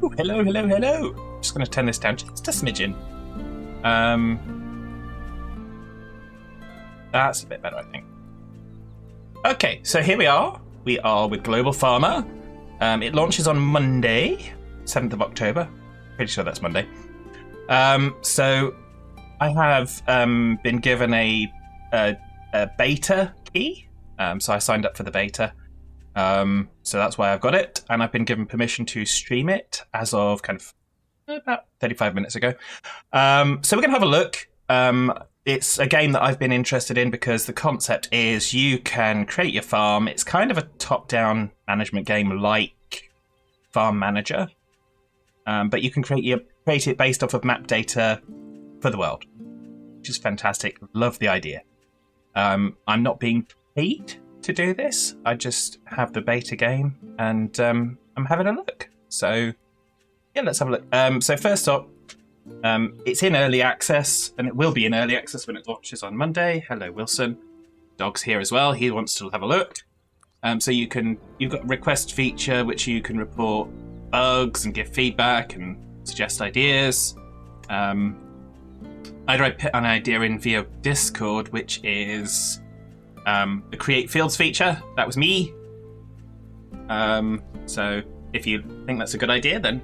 Ooh, hello, hello, hello. Just going to turn this down just a smidgen. That's a bit better, I think. Okay, so here we are. We are with Global Farmer. It launches on Monday, 7th of October. Pretty sure that's Monday. So I have been given a beta key. So I signed up for the beta. So that's why I've got it. And I've been given permission to stream it as of kind of about 35 minutes ago. So we're going to have a look. It's a game that I've been interested in because the concept is you can create your farm. It's kind of a top-down management game like Farm Manager. But you can create it based off of map data for the world, which is fantastic. Love the idea. I'm not being paid to do this. I just have the beta game and I'm having a look. So yeah, let's have a look. So first up, it's in early access, and it will be in early access when it launches on Monday. Hello, Wilson. Dog's here as well. He wants to have a look. So you've got a request feature which you can report bugs and give feedback and suggest ideas. Either I put an idea in via Discord, which is the Create Fields feature. That was me. So if you think that's a good idea, then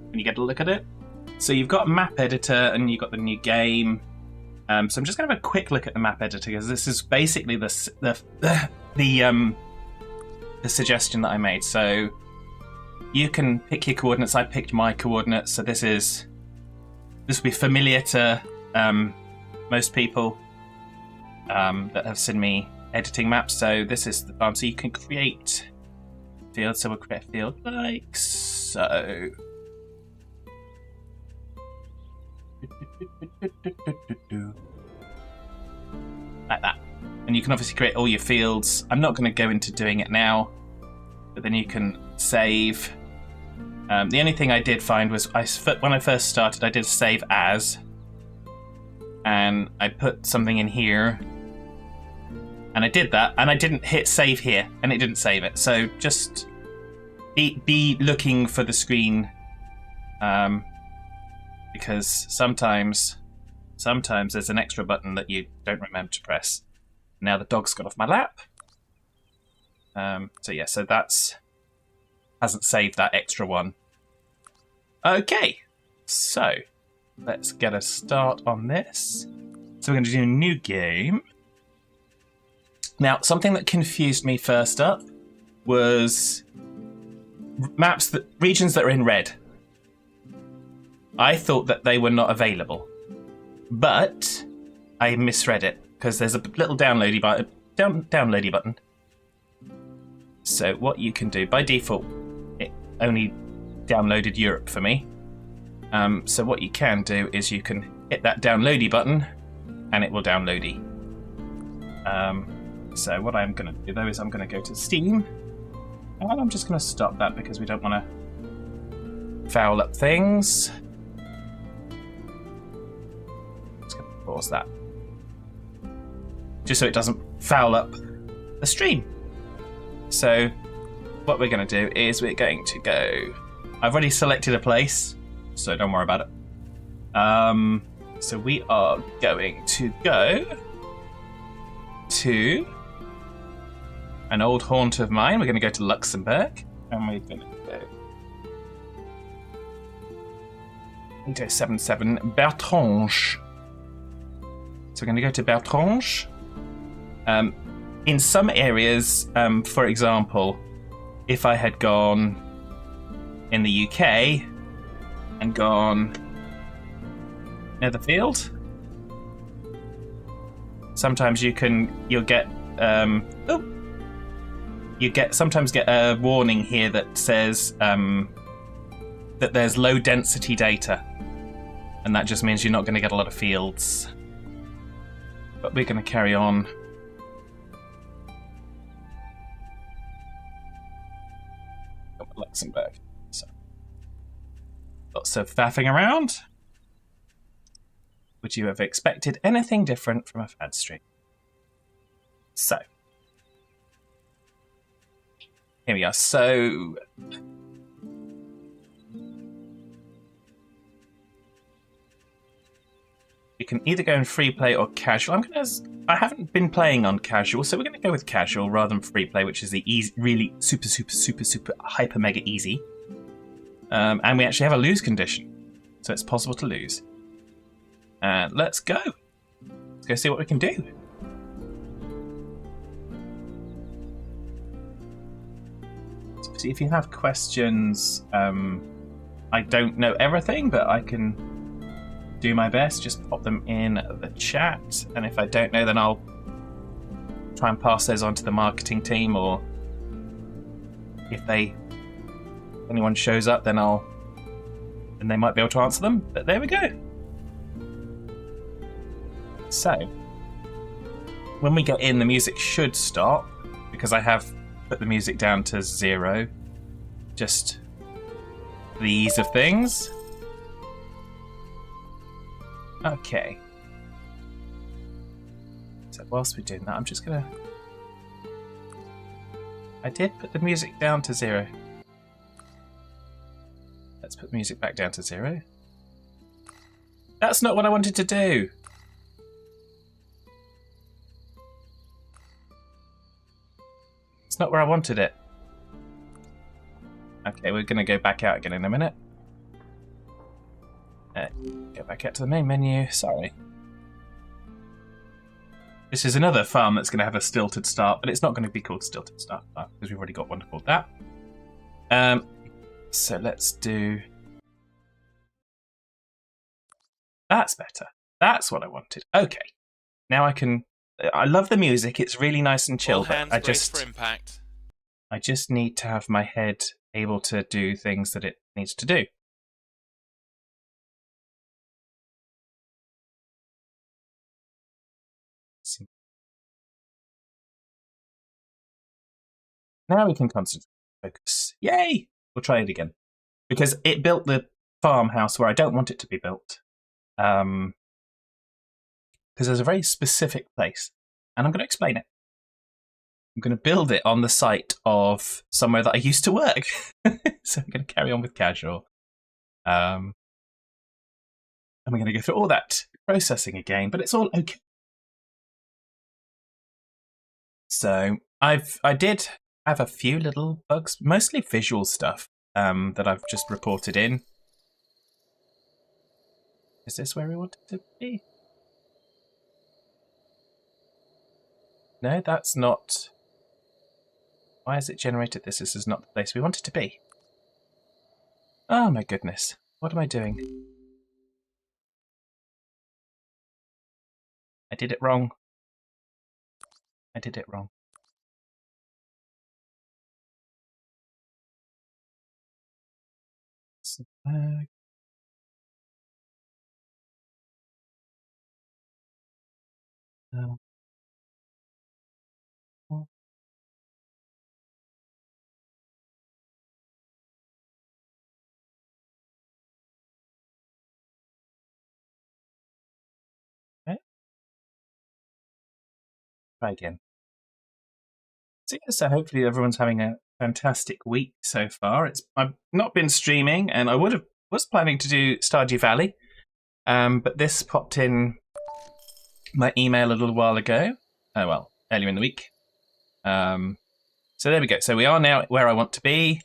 when you get a look at it. So you've got a map editor and you've got the new game. So I'm just going to have a quick look at the map editor because this is basically the suggestion that I made. So you can pick your coordinates. I picked my coordinates. So this will be familiar to most people that have seen me editing maps. So this is the farm. So you can create fields. So we'll create a field like so. Like that. And you can obviously create all your fields. I'm not going to go into doing it now, but then you can save. The only thing I did find was when I first started, I did save as, and I put something in here, and I did that, and I didn't hit save here, and it didn't save it. So just be looking for the screen. Because sometimes there's an extra button that you don't remember to press. Now the dog's got off my lap. So that's hasn't saved that extra one. Okay, so let's get a start on this. So we're going to do a new game. Now, something that confused me first up was regions that are in red. I thought that they were not available, but I misread it because there's a little downloady button. So what you can do, by default, it only downloaded Europe for me. So what you can do is you can hit that downloady button, and it will downloady. So what I'm going to do though is I'm going to go to Steam, and I'm just going to stop that because we don't want to foul up things. Pause that just so it doesn't foul up the stream. So what we're going to do is we're going to go, I've already selected a place, so don't worry about it. So we are going to go to an old haunt of mine. We're going to go to Luxembourg, and we're going to go 77 Bertrange. So we're going to go to Bertrange. In some areas, for example, if I had gone in the UK and gone Netherfield, sometimes you'll sometimes get a warning here that says that there's low density data, and that just means you're not going to get a lot of fields. But we're going to carry on. Luxembourg. So, lots of faffing around. Would you have expected anything different from a fad stream? So, here we are. So, we can either go in free play or casual. I haven't been playing on casual, so we're going to go with casual rather than free play, which is the easy, really super hyper mega easy. And we actually have a lose condition, so it's possible to lose. And let's go. Let's go see what we can do. So if you have questions, I don't know everything, but I can do my best. Just pop them in the chat, and if I don't know, then I'll try and pass those on to the marketing team, or if anyone shows up, then they might be able to answer them. But there we go. So when we get in, the music should stop because I have put the music down to 0, just for the ease of things. Okay. So whilst we're doing that, I'm just gonna... I did put the music down to 0. Let's put the music back down to 0. That's not what I wanted to do! It's not where I wanted it. Okay, we're gonna go back out again in a minute. Go back out to the main menu. Sorry. This is another farm that's going to have a stilted start, but it's not going to be called stilted start because we've already got one called that. So let's do... That's better. That's what I wanted. Okay. Now I can... I love the music. It's really nice and chill, but I just need to have my head able to do things that it needs to do. Now we can concentrate, focus. Yay! We'll try it again. Because it built the farmhouse where I don't want it to be built. Because there's a very specific place. And I'm going to explain it. I'm going to build it on the site of somewhere that I used to work. So I'm going to carry on with casual. And we're going to go through all that processing again, but it's all okay. So I did have a few little bugs, mostly visual stuff, that I've just reported in. Is this where we want it to be? No, that's not. Why has it generated this? This is not the place we want it to be. Oh my goodness. What am I doing? I did it wrong. I did it wrong. Okay. Try again. So yeah, so hopefully everyone's having a fantastic week so far. I've not been streaming, and I was planning to do Stardew Valley, but this popped in my email a little while ago. Oh well, earlier in the week. So there we go. So we are now where I want to be.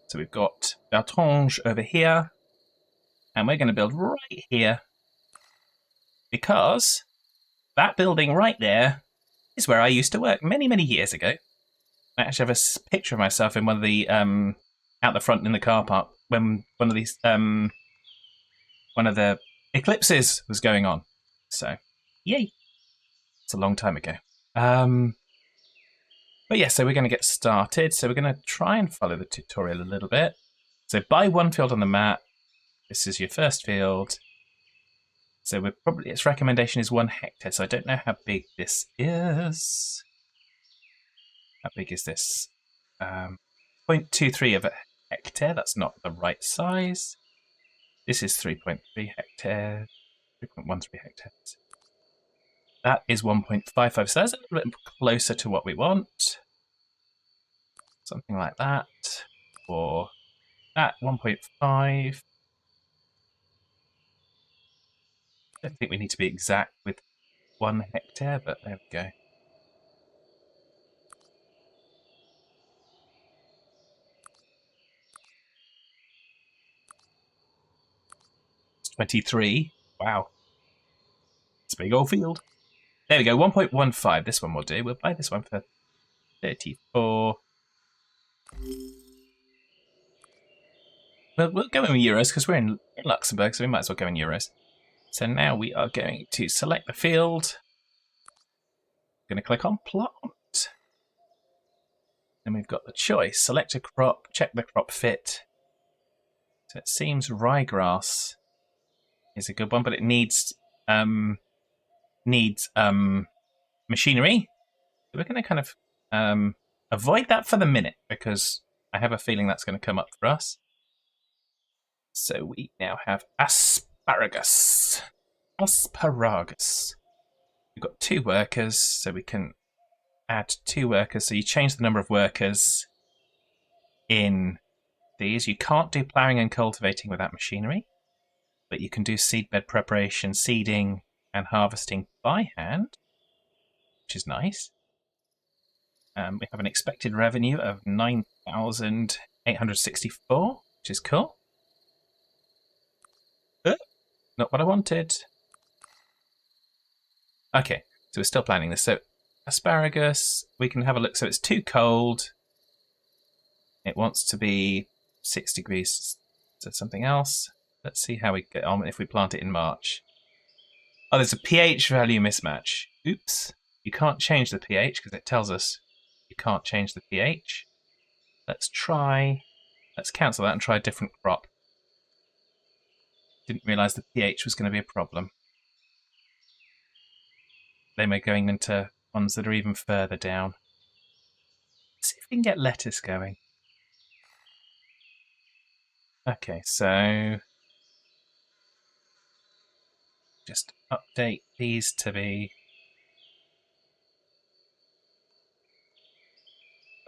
So we've got Bertange over here, and we're going to build right here because that building right there is where I used to work many, many years ago. I actually have a picture of myself in one of the out the front in the car park when one of the eclipses was going on. So, yay! It's a long time ago. But yeah, so we're going to get started. So we're going to try and follow the tutorial a little bit. So buy one field on the map. This is your first field. So its recommendation is 1 hectare. So I don't know how big this is. How big is this? 0.23 of a hectare. That's not the right size. This is 3.3 hectares. 3.13 hectares. That is 1.55. So that's a little bit closer to what we want. Something like that. Or that 1.5. I don't think we need to be exact with 1 hectare, but there we go. It's 23. Wow. It's a big old field. There we go, 1.15. This one will do. We'll buy this one for 34. We'll go in euros because we're in Luxembourg, so we might as well go in euros. So now we are going to select the field. I'm going to click on plot. Then we've got the choice. Select a crop, check the crop fit. So it seems ryegrass is a good one, but it needs machinery. So we're going to kind of avoid that for the minute because I have a feeling that's going to come up for us. So we now have asparagus. Asparagus. We've got 2 workers, so we can add 2 workers. So you change the number of workers in these. You can't do ploughing and cultivating without machinery, but you can do seedbed preparation, seeding, and harvesting by hand, which is nice. We have an expected revenue of 9,864, which is cool. Not what I wanted. Okay, so we're still planning this. So asparagus, we can have a look. So it's too cold. It wants to be 6 degrees. So something else. Let's see how we get on if we plant it in March. Oh, there's a pH value mismatch. Oops. You can't change the pH because it tells us you can't change the pH. Let's cancel that and try a different crop. Didn't realise the pH was going to be a problem. They may going into ones that are even further down. Let's see if we can get lettuce going. Okay, so just update these to be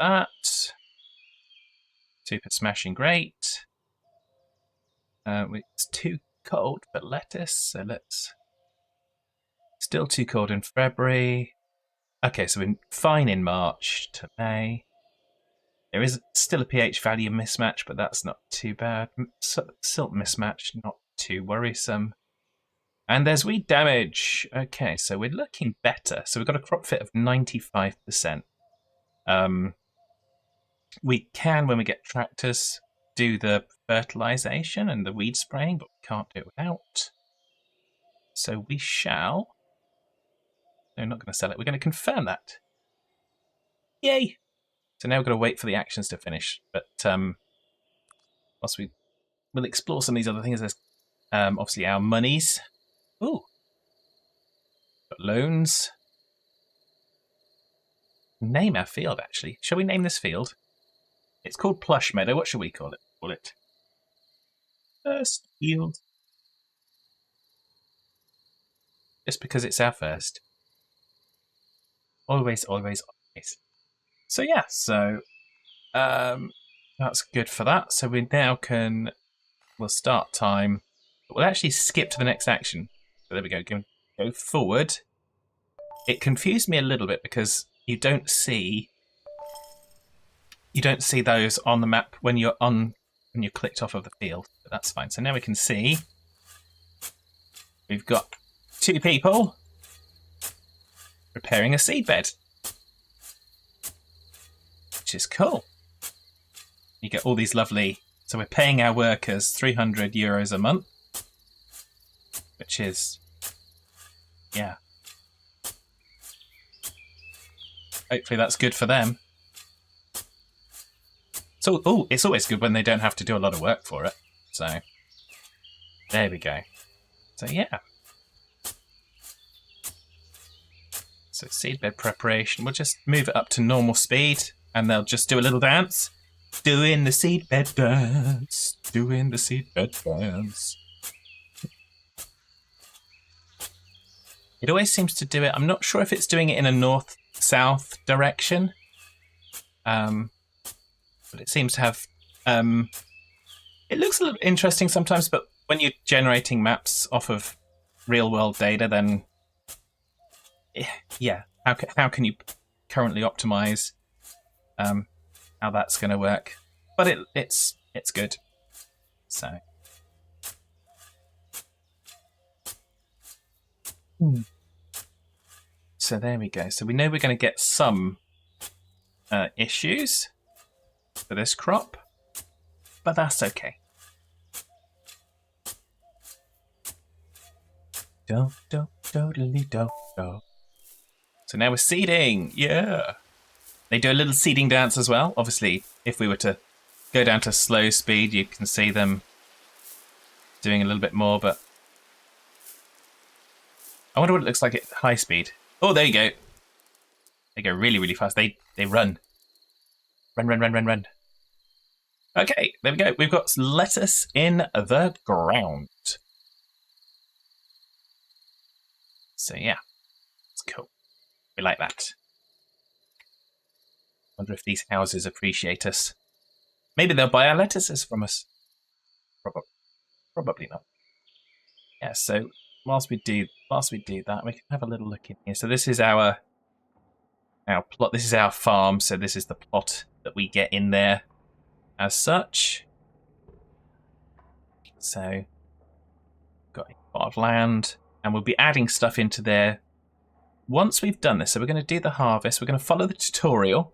that. Super smashing great. It's too cold for lettuce, so let's... Still too cold in February. Okay, so we're fine in March to May. There is still a pH value mismatch, but that's not too bad. Silt mismatch, not too worrisome. And there's weed damage. Okay, so we're looking better. So we've got a crop fit of 95%. We can, when we get tractors, do the fertilization and the weed spraying, but we can't do it without. So we shall... No, not going to sell it. We're going to confirm that. Yay! So now we've got to wait for the actions to finish. But whilst we'll explore some of these other things, there's obviously our monies. Ooh. Got loans. Name our field, actually. Shall we name this field? It's called Plush Meadow. What should we call it? First field. Just because it's our first. Always, always, always. So yeah, that's good for that. So we now we'll start time. But we'll actually skip to the next action. So there we go. Go forward. It confused me a little bit because you don't see those on the map when you're clicked off of the field. But that's fine. So now we can see we've got 2 people preparing a seedbed, which is cool. You get all these lovely... So we're paying our workers 300 euros a month, which is... Yeah. Hopefully that's good for them. So, it's always good when they don't have to do a lot of work for it. So, there we go. So, yeah. So seedbed preparation, we'll just move it up to normal speed and they'll just do a little dance. Doing the seedbed dance. Doing the seedbed dance. It always seems to do it. I'm not sure if it's doing it in a north-south direction. But it seems to have... it looks a little interesting sometimes, but when you're generating maps off of real world data, then yeah, how can you currently optimize how that's going to work? But it's good. So. So there we go. So we know we're going to get some issues for this crop, but that's okay. Do. So now we're seeding. Yeah. They do a little seeding dance as well. Obviously, if we were to go down to slow speed, you can see them doing a little bit more, but I wonder what it looks like at high speed. Oh, there you go. They go really, really fast. They run. Run. Okay, there we go. We've got lettuce in the ground. So yeah, it's cool. We like that. Wonder if these houses appreciate us. Maybe they'll buy our lettuces from us. Probably not. Yeah. So whilst we do that, we can have a little look in here. So this is our plot. This is our farm. So this is the plot that we get in there, as such. So got a plot of land, and we'll be adding stuff into there once we've done this. So we're going to do the harvest. We're going to follow the tutorial.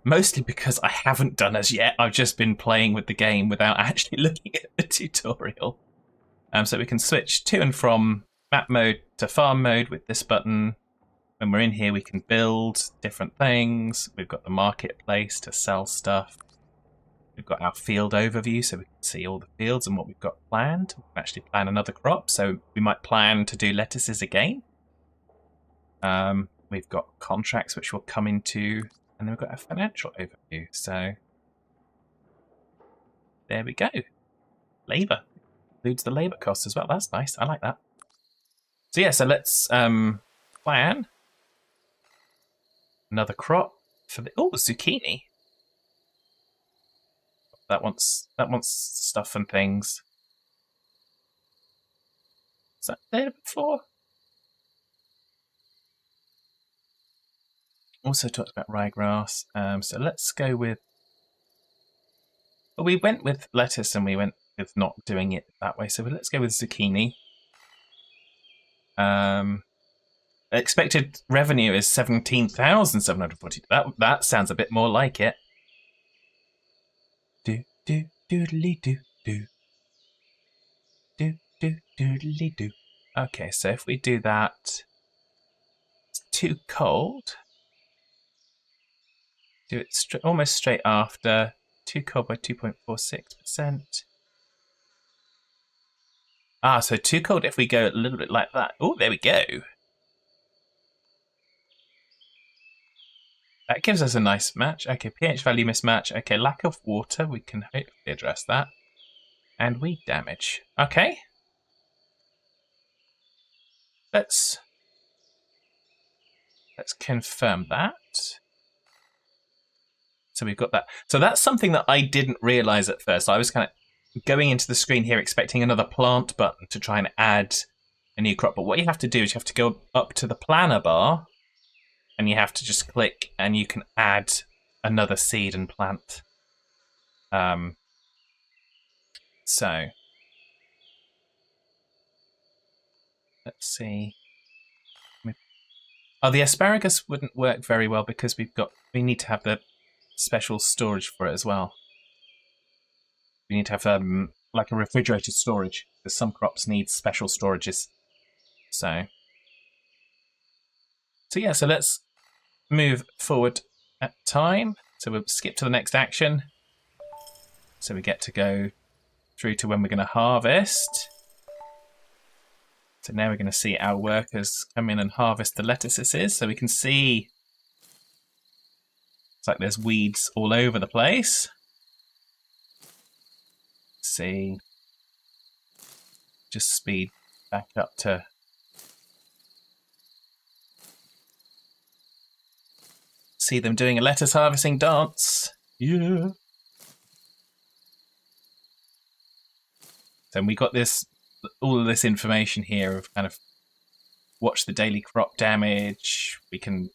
Mostly because I haven't done as yet. I've just been playing with the game without actually looking at the tutorial. So we can switch to and from map mode to farm mode with this button. When we're in here, we can build different things. We've got the marketplace to sell stuff. We've got our field overview, so we can see all the fields and what we've got planned. We can actually plan another crop, so we might plan to do lettuces again. We've got contracts, which we'll come into. And then we've got a financial overview. So there we go. Labour. Includes the labour costs as well. That's nice. I like that. So yeah, so let's plan another crop for the zucchini. That wants stuff and things. Is that there before? Also talked about ryegrass, so let's go with... Well, we went with lettuce and we went with not doing it that way, so let's go with zucchini. Expected revenue is 17,740. That sounds a bit more like it. Do. Okay, so if we do that, it's too cold. Do it almost straight after. Too cold by 2.46%. So too cold if we go a little bit like that. Oh, there we go. That gives us a nice match. Okay, pH value mismatch. Okay, lack of water. We can hopefully address that. And weed damage. Okay. Let's confirm that. So we've got that. So that's something that I didn't realize at first. I was kind of going into the screen here expecting another plant button to try and add a new crop. But what you have to do is you have to go up to the planner bar and you have to just click and you can add another seed and plant. So let's see. Oh, the asparagus wouldn't work very well because we need to have the special storage for it as well. We need to have like a refrigerated storage because some crops need special storages. So yeah, so let's move forward at time. So we'll skip to the next action. So we get to go through to when we're going to harvest. So now we're going to see our workers come in and harvest the lettuces. So we can see it's like there's weeds all over the place. Let's see. Just speed back up to... See them doing a lettuce harvesting dance. Yeah. Then we got this all of this information here of kind of watch the daily crop damage. We can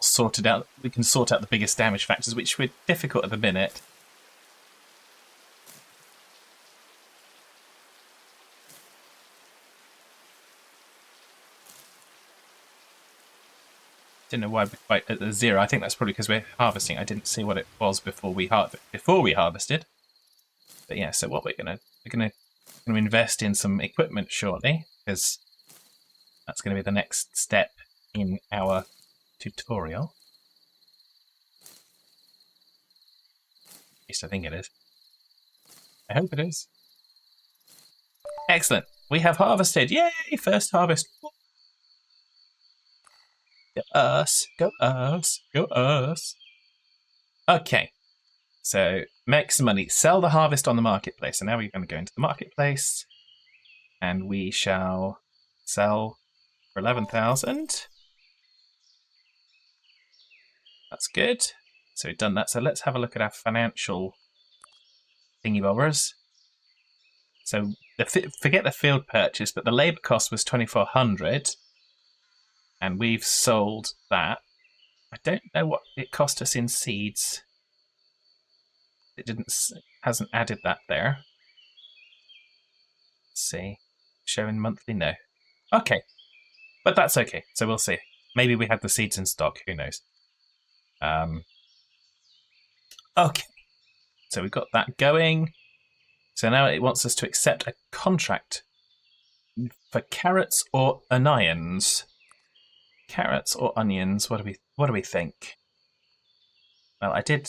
sort out the biggest damage factors, which were difficult at the minute. Don't know why we're quite at the 0. I think that's probably because we're harvesting. I didn't see what it was before we harvested. But yeah, so what we're gonna invest in some equipment shortly, because that's going to be the next step in our tutorial. At least I think it is. I hope it is. Excellent. We have harvested. Yay! First harvest. Go us. Go us. Go us. Okay. So make some money. Sell the harvest on the marketplace. So now we're going to go into the marketplace. And we shall sell for 11,000. That's good. So we've done that. So let's have a look at our financial thingy-bobbers. So forget the field purchase, but the labour cost was 2,400. And we've sold that. I don't know what it cost us in seeds. It hasn't added that there. Let's see. Showing monthly? No. Okay. But that's okay. So we'll see. Maybe we had the seeds in stock. Who knows? Okay. So we've got that going. So now it wants us to accept a contract for carrots or onions. Carrots or onions? What do we think? Well, I did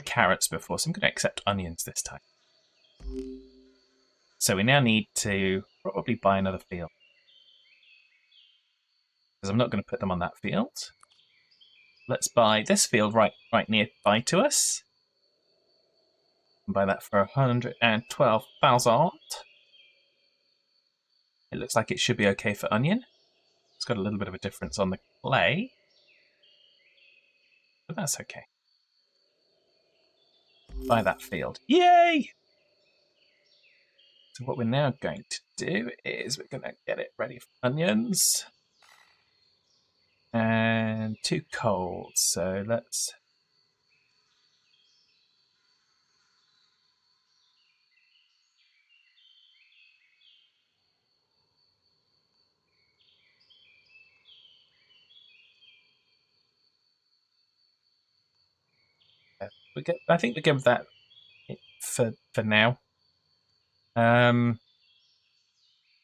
carrots before, so I'm going to accept onions this time. So we now need to probably buy another field, because I'm not going to put them on that field. Let's buy this field right nearby to us. And buy that for 112,000. It looks like it should be okay for onion. It's got a little bit of a difference on the clay, but that's okay. Buy that field. Yay! So what we're now going to do is we're going to get it ready for onions. And 2 coals. So let's... I think we give that for now. No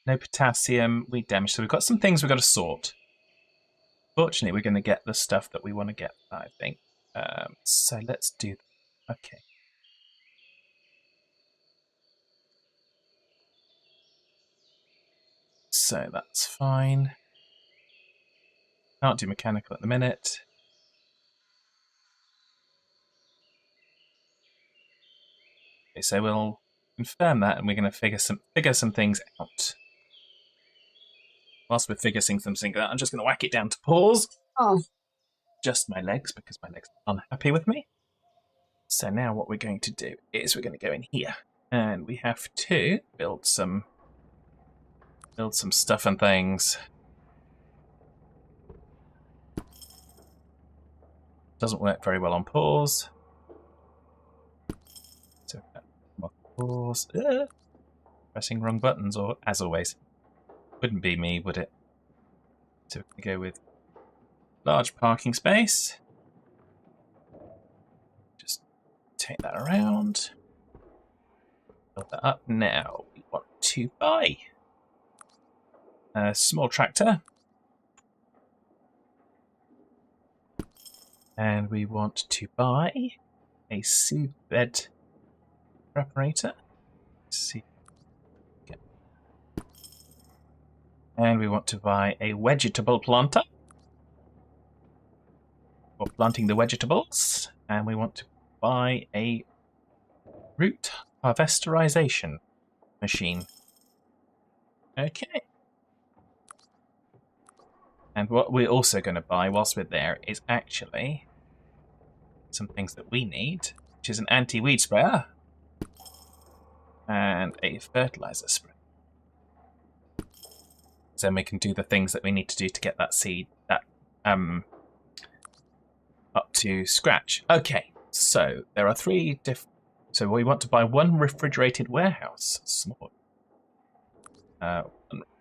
potassium, weed damage. So we've got some things we've got to sort. Fortunately, we're going to get the stuff that we want to get, I think. So let's do that. Okay. So that's fine. Can't do mechanical at the minute. Okay, so we'll confirm that, and we're going to figure some things out. Whilst we're figuring some things out, I'm just going to whack it down to pause. Oh. Just my legs, because my legs are unhappy with me. So now what we're going to do is we're going to go in here, and we have to build some stuff and things. Doesn't work very well on pause. So pause. Pressing wrong buttons, or as always. Wouldn't be me, would it? So we're going to go with large parking space. Just take that around. Build that up. Now we want to buy a small tractor. And we want to buy a seed bed preparator. And we want to buy a vegetable planter for planting the vegetables. And we want to buy a root harvesterization machine. Okay. And what we're also going to buy whilst we're there is actually some things that we need, which is an anti-weed sprayer. And a fertilizer spray. So then we can do the things that we need to do to get that seed up to scratch. Okay, so there are 3 different. So we want to buy 1 refrigerated warehouse. Small.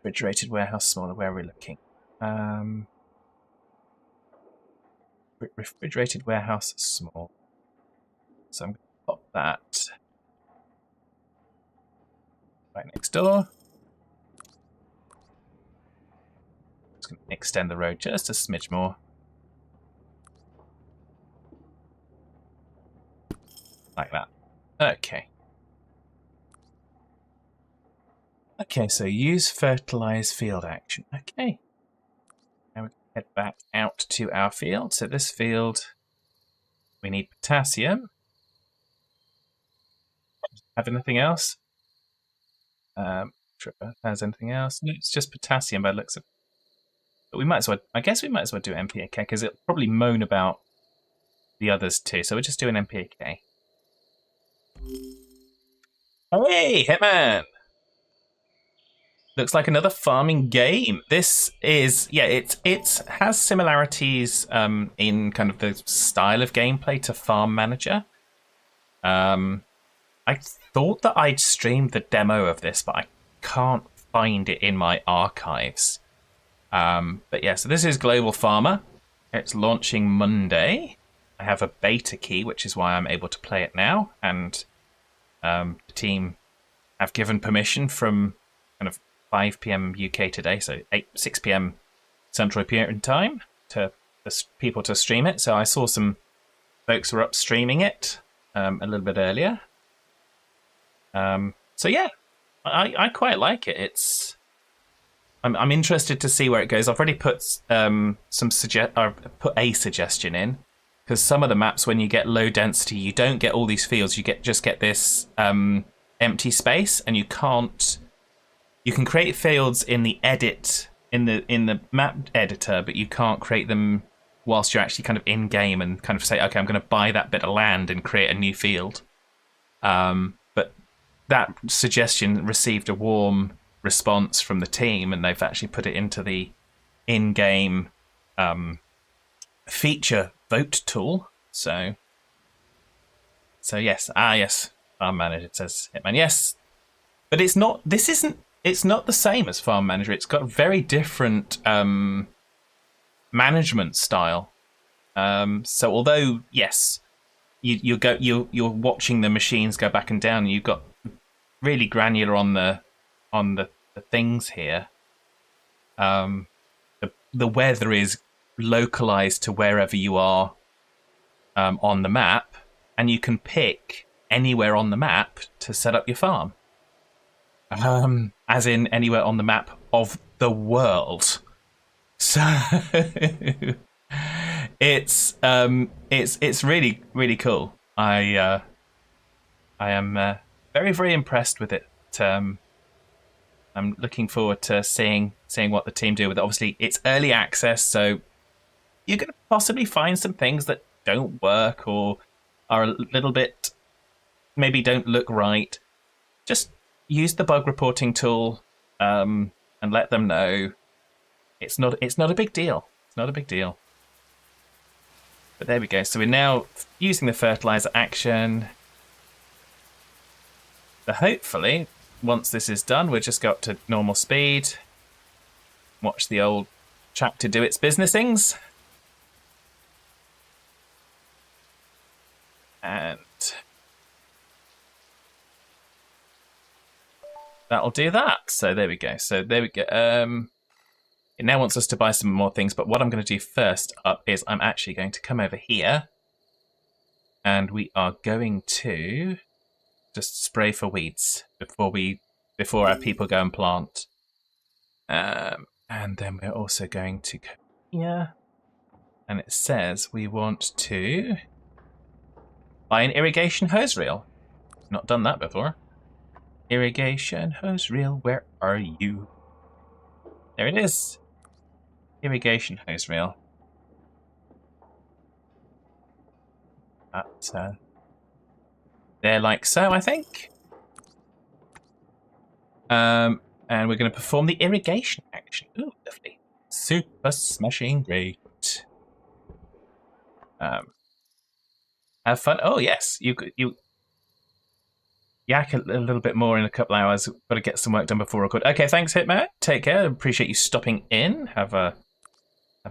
Refrigerated warehouse smaller. Where are we looking? Refrigerated warehouse small. So I'm going to pop that right next door. Just going to extend the road just a smidge more. Like that. Okay. Okay, so use fertilize field action. Okay. Now we can head back out to our field. So this field, we need potassium. Have anything else? Tripper has anything else? No, it's just potassium by the looks of it. But we might as well, I guess we might as well do NPK because it'll probably moan about the others too. So we'll just do an NPK. Hey, Hitman! Looks like another farming game. This is, yeah, it has similarities in kind of the style of gameplay to Farm Manager. I thought that I'd streamed the demo of this, but I can't find it in my archives. But yeah, so this is Global Farmer. It's launching Monday. I have a beta key, which is why I'm able to play it now. And the team have given permission from kind of 5 PM UK today, so 6 PM Central European time for people to stream it. So I saw some folks were up streaming it a little bit earlier. So yeah, I quite like it. I'm interested to see where it goes. I've already put put a suggestion in because some of the maps, when you get low density, you don't get all these fields. You just get this empty space, and you can't. You can create fields in the edit in the map editor, but you can't create them whilst you're actually kind of in game and kind of say, okay, I'm going to buy that bit of land and create a new field. But that suggestion received a warm response from the team, and they've actually put it into the in-game feature vote tool. So yes, yes, Farm Manager, it says Hitman, yes, but it's not. It's not the same as Farm Manager. It's got a very different management style. So although yes, you're watching the machines go back and down, you've got really granular on the things here. The weather is localized to wherever you are on the map, and you can pick anywhere on the map to set up your farm. As in anywhere on the map of the world. So it's really, really cool. I am very, very impressed with it. I'm looking forward to seeing what the team do with it. Obviously, it's early access, so you're going to possibly find some things that don't work or are a little bit, maybe don't look right. Just use the bug reporting tool and let them know. It's not a big deal. It's not a big deal. But there we go. So we're now using the fertilizer action. So hopefully, once this is done, we'll just go up to normal speed. Watch the old tractor do its businessings. And that'll do that. So there we go. It now wants us to buy some more things, but what I'm going to do first up is I'm actually going to come over here, and we are going to just spray for weeds before our people go and plant. And then we're also going to go here, and it says we want to buy an irrigation hose reel. Not done that before. Irrigation hose reel, where are you? There it is. Irrigation hose reel. There, like so, I think. And we're going to perform the irrigation action. Ooh, lovely. Super smashing great. Have fun. Oh, yes. You yak a little bit more in a couple hours. Got to get some work done before record. Okay, thanks, Hitman. Take care. Appreciate you stopping in. Have a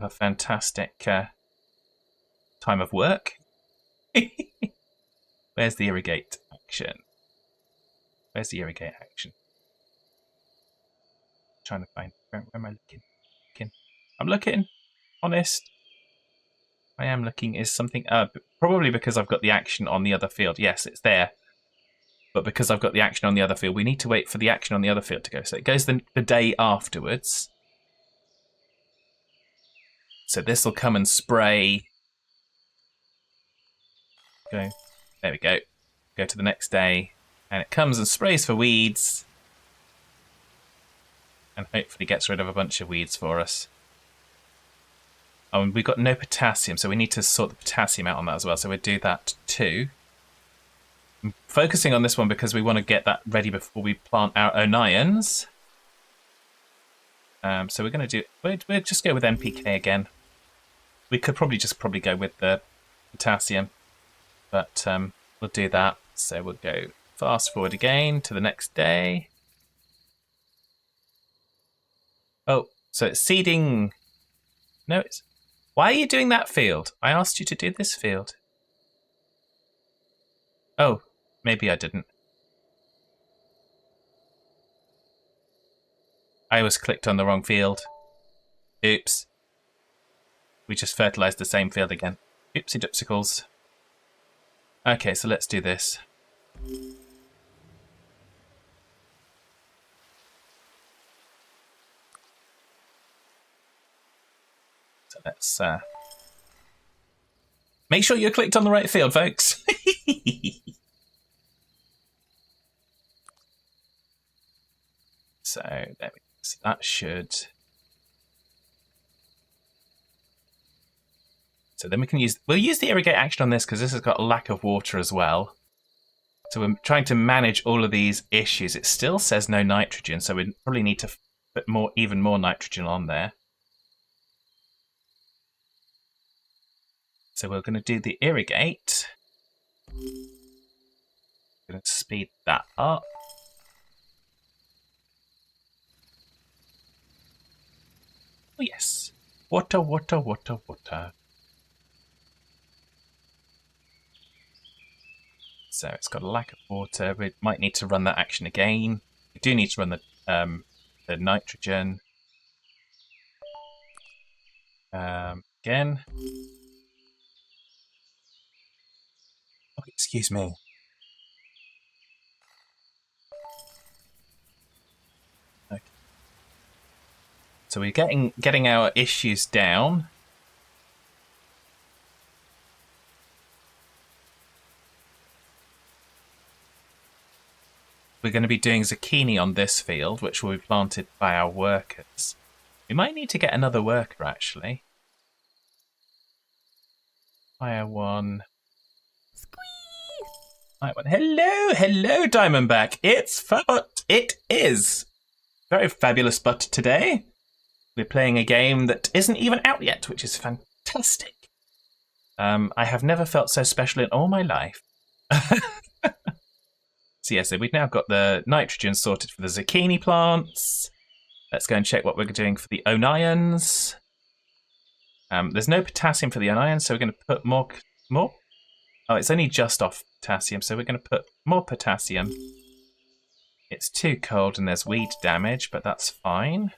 fantastic time of work. Where's the irrigate action? Where's the irrigate action? Trying to find. Where am I looking? I'm looking. Honest. I am looking. Is something probably because I've got the action on the other field. Yes, it's there. But because I've got the action on the other field, we need to wait for the action on the other field to go. So it goes the day afterwards. So this will come and spray. Go. There we go. Go to the next day. And it comes and sprays for weeds. And hopefully gets rid of a bunch of weeds for us. Oh, and we've got no potassium, so we need to sort the potassium out on that as well. So we'll do that too. I'm focusing on this one because we want to get that ready before we plant our onions. So we're going to do... We'll just go with NPK again. We could probably go with the potassium. But we'll do that. So we'll go fast forward again to the next day. Oh, so it's seeding. No, it's... Why are you doing that field? I asked you to do this field. Oh, maybe I didn't. I was clicked on the wrong field. Oops. We just fertilized the same field again. Oopsie dipsicles. Okay, so let's do this. So let's make sure you're clicked on the right field, folks. So there we go. So that should. So then we'll use the irrigate action on this because this has got a lack of water as well. So we're trying to manage all of these issues. It still says no nitrogen, so we probably need to put even more nitrogen on there. So we're going to do the irrigate. Going to speed that up. Oh yes, water, water, water, water. So it's got a lack of water. We might need to run that action again. We do need to run the nitrogen again. Oh, excuse me. Okay. So we're getting our issues down. We're going to be doing zucchini on this field, which will be planted by our workers. We might need to get another worker, actually. Fire one. Squeeze! Fire one. Hello, hello, Diamondback. It's Fubbot. It is. Very fabulous butt today. We're playing a game that isn't even out yet, which is fantastic. I have never felt so special in all my life. So yeah, so we've now got the nitrogen sorted for the zucchini plants. Let's go and check what we're doing for the onions. There's no potassium for the onions, so we're going to put more. Oh, it's only just off potassium, so we're going to put more potassium. It's too cold and there's weed damage, but that's fine.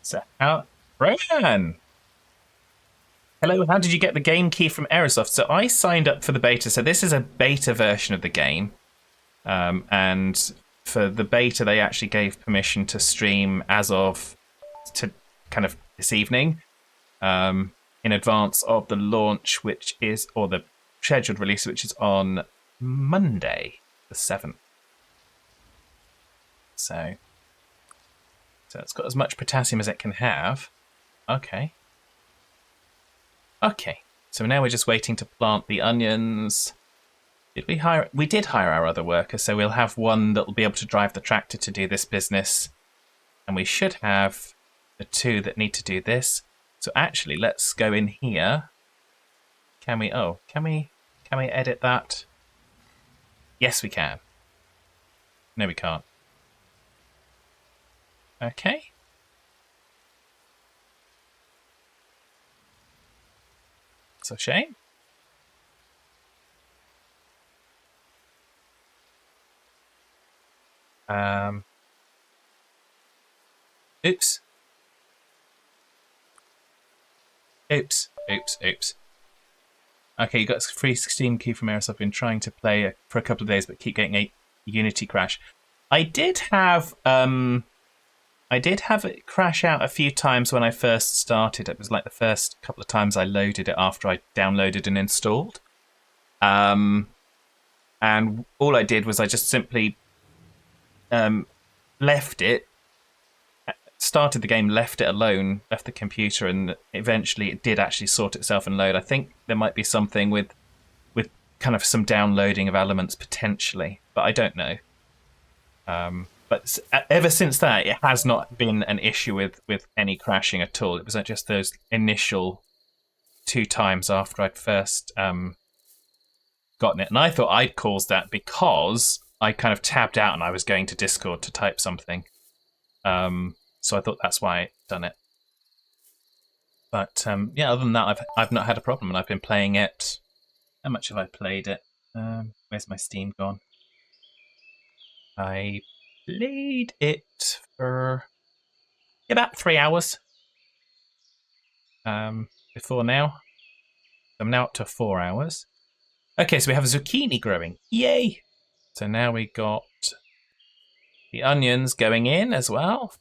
So how... Rowan! Hello, how did you get the game key from Aerosoft? So I signed up for the beta. So this is a beta version of the game. And for the beta, they actually gave permission to stream as of kind of this evening in advance of the launch, which is, or the scheduled release, which is on Monday, the 7th. So it's got as much potassium as it can have. Okay. Okay, so now we're just waiting to plant the onions. Did we hire? We did hire our other worker, so we'll have one that will be able to drive the tractor to do this business. And we should have the 2 that need to do this. So actually, let's go in here. Can we? Oh, can we edit that? Yes, we can. No, we can't. Okay. It's a shame. Oops. Oops. Okay, you got a free Steam key from Eris. I've been trying to play for a couple of days, but keep getting a Unity crash. I did have it crash out a few times when I first started. It was like the first couple of times I loaded it after I downloaded and installed. And all I did was I just simply left it, started the game, left it alone, left the computer, and eventually it did actually sort itself and load. I think there might be something with kind of some downloading of elements potentially, but I don't know. But ever since that, it has not been an issue with any crashing at all. It was just those initial 2 times after I'd first gotten it. And I thought I'd caused that because I kind of tabbed out and I was going to Discord to type something. So I thought that's why I'd done it. But yeah, other than that, I've not had a problem, and I've been playing it. How much have I played it? Where's my Steam gone? I played it for about 3 hours before now. I'm now up to 4 hours. Okay, so we have zucchini growing. Yay! So now we got the onions going in as well.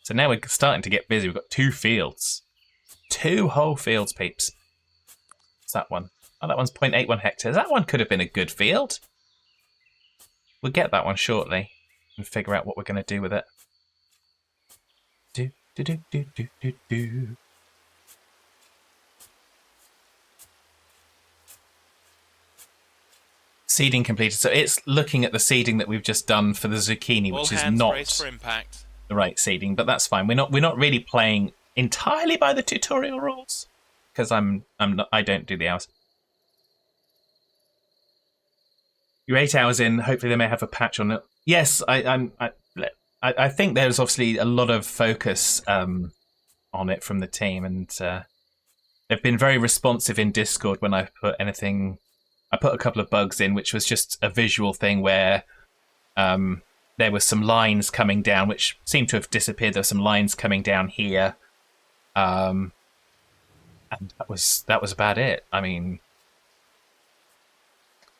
So now we're starting to get busy. We've got 2 fields. 2 whole fields, peeps. What's that one? Oh, that one's 0.81 hectares. That one could have been a good field. We'll get that one shortly and figure out what we're going to do with it. Do. Seeding completed. So it's looking at the seeding that we've just done for the zucchini, which is not the right seeding, but that's fine. We're not really playing entirely by the tutorial rules because I don't do the hours. You're 8 hours in. Hopefully they may have a patch on it. Yes, I think there's obviously a lot of focus on it from the team, and they've been very responsive in Discord when I put anything. I put a couple of bugs in, which was just a visual thing where there were some lines coming down, which seemed to have disappeared. There were some lines coming down here, and that was about it. I mean,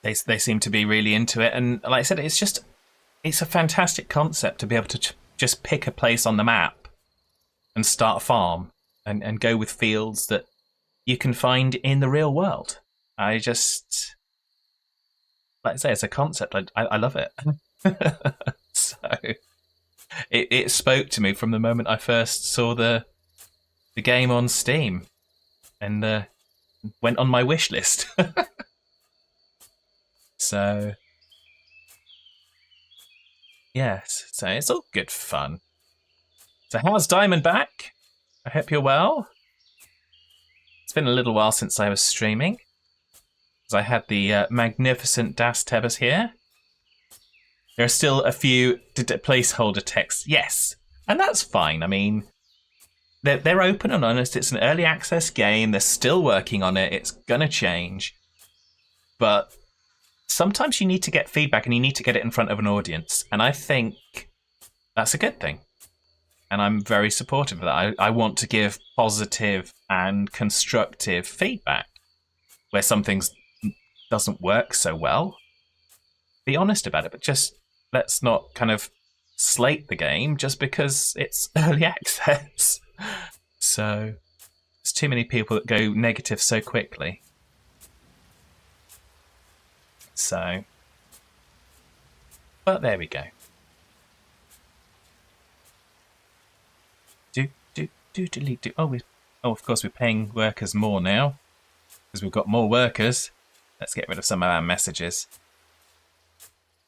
they seem to be really into it, and like I said, it's a fantastic concept to be able to just pick a place on the map and start a farm and go with fields that you can find in the real world. I just, like I say, it's a concept. I love it. So it spoke to me from the moment I first saw the game on Steam, and went on my wish list. So yes, so it's all good fun. So how's Diamondback? I hope you're well. It's been a little while since I was streaming, because I had the magnificent Das Tebas here. There are still a few placeholder texts, yes, and that's fine. I mean, they're open and honest. It's an early access game. They're still working on it. It's gonna change, but sometimes you need to get feedback and you need to get it in front of an audience, and I think that's a good thing. And I'm very supportive of that. I want to give positive and constructive feedback. Where something doesn't work so well, be honest about it, but just let's not kind of slate the game just because it's early access. So there's too many people that go negative so quickly. So, but there we go. Oh, of course we're paying workers more now because we've got more workers. Let's get rid of some of our messages.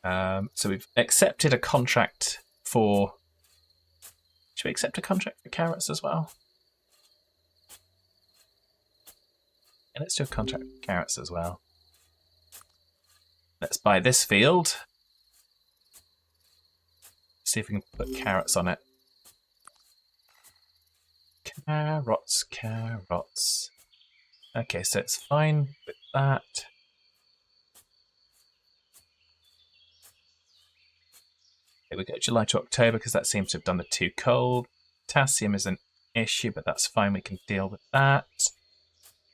So we've accepted a contract for... Should we accept a contract for carrots as well? Yeah, let's do a contract for carrots as well. Let's buy this field. See if we can put carrots on it. Carrots, carrots. Okay, so it's fine with that. Here we go, July to October, because that seems to have done the too cold. Potassium is an issue, but that's fine. We can deal with that.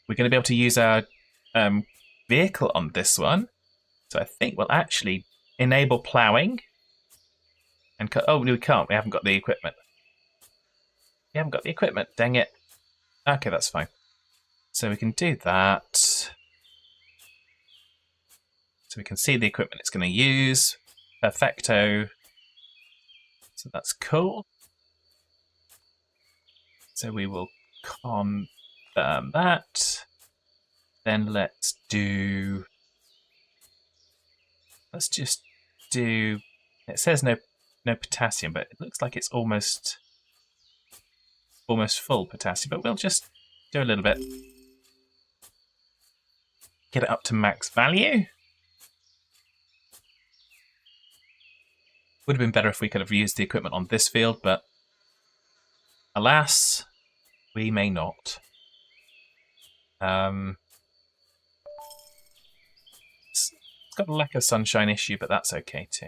We're going to be able to use our vehicle on this one. So I think we'll actually enable ploughing. And oh, no, we can't. We haven't got the equipment. We haven't got the equipment. Dang it. Okay, that's fine. So we can do that. So we can see the equipment it's going to use. Perfecto. So that's cool. So we will confirm that. Then let's just do, it says no potassium, but it looks like it's almost full potassium, but we'll just do a little bit. Get it up to max value. Would have been better if we could have used the equipment on this field, but alas, we may not. It's got a lack of sunshine issue, but that's okay too.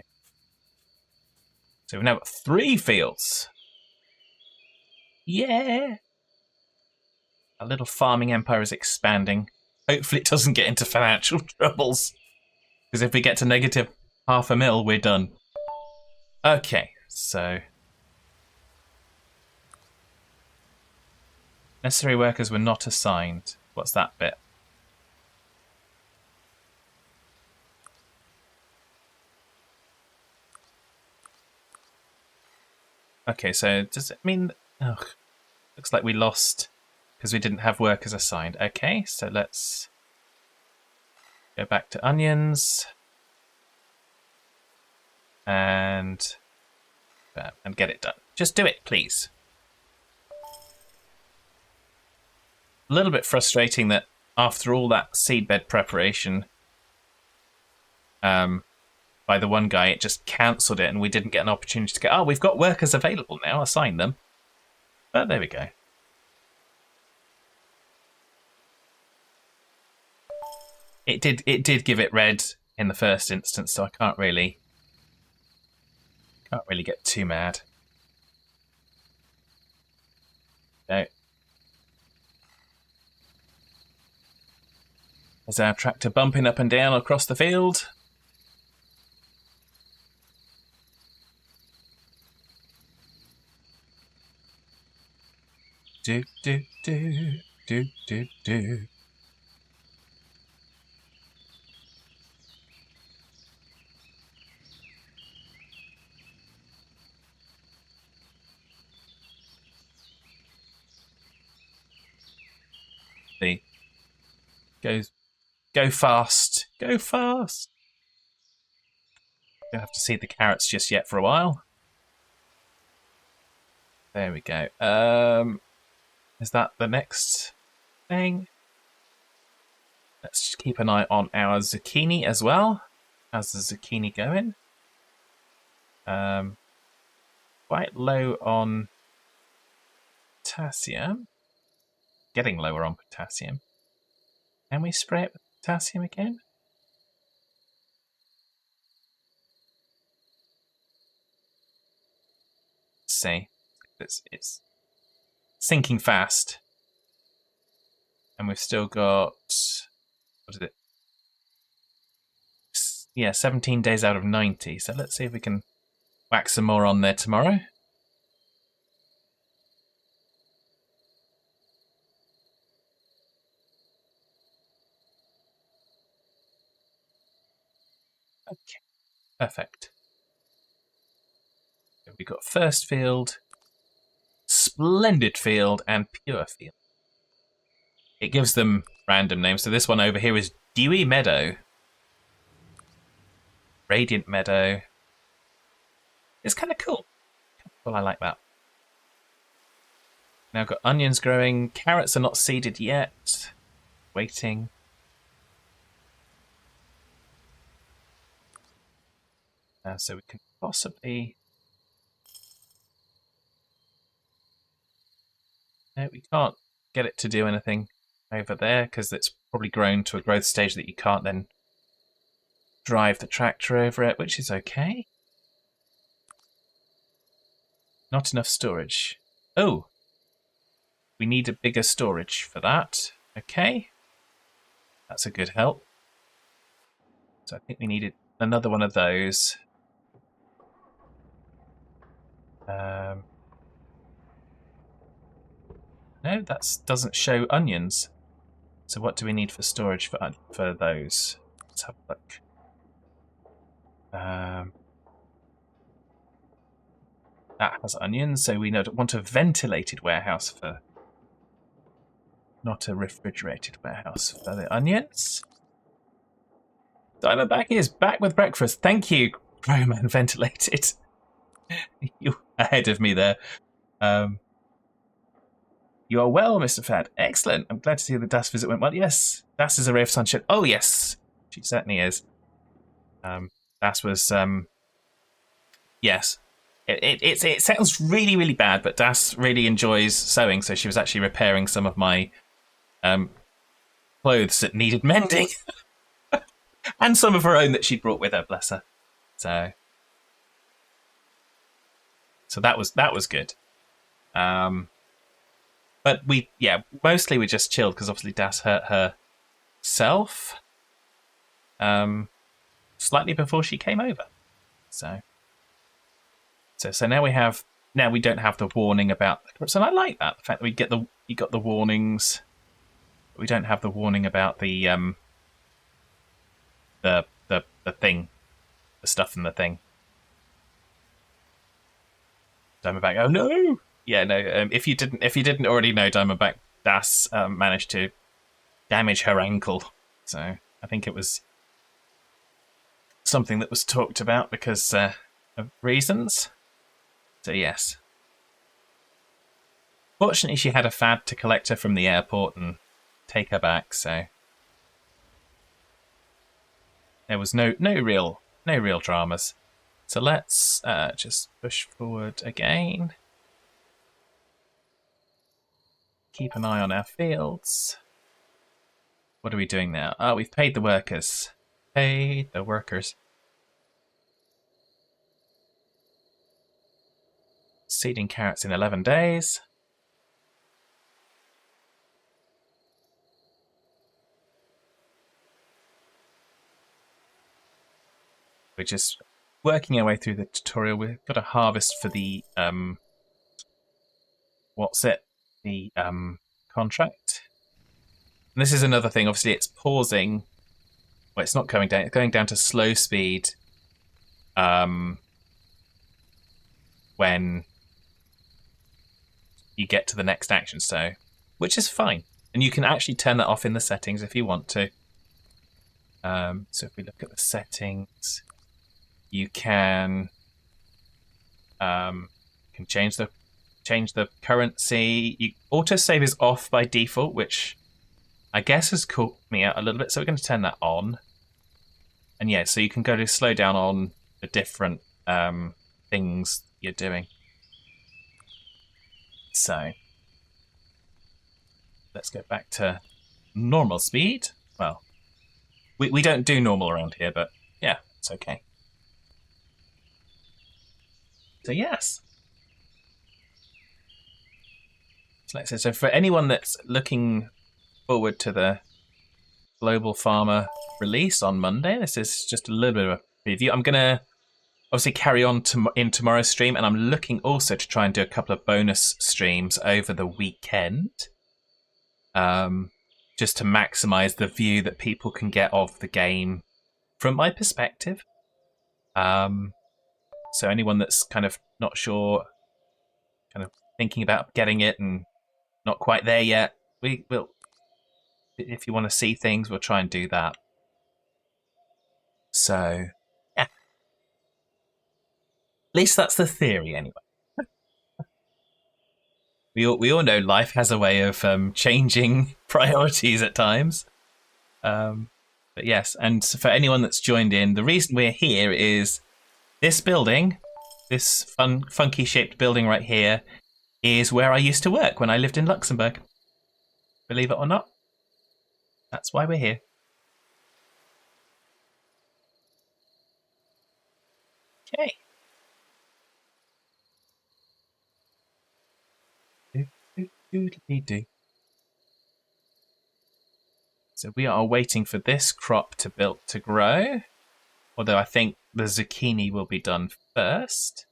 So we've now got 3 fields. Yeah! Our little farming empire is expanding. Hopefully it doesn't get into financial troubles. Because if we get to negative $500,000, we're done. Okay, so... Necessary workers were not assigned. What's that bit? Okay, so does it mean... Ugh, looks like we lost because we didn't have workers assigned. Okay, so let's go back to onions and get it done. Just do it, please. A little bit frustrating that after all that seedbed preparation by the one guy, it just cancelled it and we didn't get an opportunity to go, oh, we've got workers available now, assign them. But there we go. It did give it red in the first instance, so I can't really get too mad. No. There's our tractor bumping up and down across the field. Do, do, do, do, do, do. See. Go fast. Go fast. Don't have to see the carrots just yet for a while. There we go. Is that the next thing? Let's just keep an eye on our zucchini as well. How's the zucchini going? Quite low on potassium. Getting lower on potassium. Can we spray it with potassium again? Let's see. It's sinking fast. And we've still got, what is it? Yeah, 17 days out of 90. So let's see if we can whack some more on there tomorrow. Okay, perfect. We've got first field, splendid field, and pure field. It gives them random names. So this one over here is Dewy Meadow. Radiant Meadow. It's kind of cool. Well, I like that. Now I've got onions growing. Carrots are not seeded yet. Waiting. So we can possibly... No, we can't get it to do anything over there because it's probably grown to a growth stage that you can't then drive the tractor over it, which is okay. Not enough storage. Oh! We need a bigger storage for that. Okay. That's a good help. So I think we needed another one of those. No, that doesn't show onions. So what do we need for storage for those? Let's have a look. That has onions, so we want a ventilated warehouse for... Not a refrigerated warehouse for the onions. Diamondback is back with breakfast. Thank you, Roman Ventilated. You're ahead of me there. You are well, Mr. Fad. Excellent. I'm glad to see the Das visit went well. Yes, Das is a ray of sunshine. Oh, yes. She certainly is. Das was... yes. It sounds really, really bad, but Das really enjoys sewing, so she was actually repairing some of my clothes that needed mending. And some of her own that she'd brought with her, bless her. So that was good. But mostly we just chilled because obviously Das hurt herself slightly before she came over. So now we don't have the warning about the corruption. I like that, the fact that you got the warnings. But we don't have the warning about the thing, the stuff in the thing. Diamondback, oh no! Yeah, no. If you didn't already know, Diamondback Das managed to damage her ankle. So I think it was something that was talked about because of reasons. So yes. Fortunately, she had a Fad to collect her from the airport and take her back. So there was no real dramas. So let's just push forward again. Keep an eye on our fields. What are we doing now? Oh, we've paid the workers. Paid the workers. Seeding carrots in 11 days. We're just working our way through the tutorial. We've got a harvest for the the contract. And this is another thing. Obviously, it's pausing. Well, it's not going down. It's going down to slow speed when you get to the next action. So, which is fine, and you can actually turn that off in the settings if you want to. So if we look at the settings, you can change the currency. Autosave is off by default, which I guess has caught me out a little bit. So we're going to turn that on. And yeah, so you can go to slow down on the different things you're doing. So let's go back to normal speed. Well, we don't do normal around here, but yeah, it's okay. So yes. So for anyone that's looking forward to the Global Farmer release on Monday, this is just a little bit of a preview. I'm going to obviously carry on in tomorrow's stream, and I'm looking also to try and do a couple of bonus streams over the weekend, just to maximize the view that people can get of the game from my perspective. So anyone that's kind of not sure, kind of thinking about getting it and not quite there yet, we will. If you want to see things, we'll try and do that. So, yeah. At least that's the theory, anyway. We all know life has a way of changing priorities at times. But yes, and for anyone that's joined in, the reason we're here is this building, this funky shaped building right here, is where I used to work when I lived in Luxembourg. Believe it or not, that's why we're here. Okay. So we are waiting for this crop to grow. Although I think the zucchini will be done first.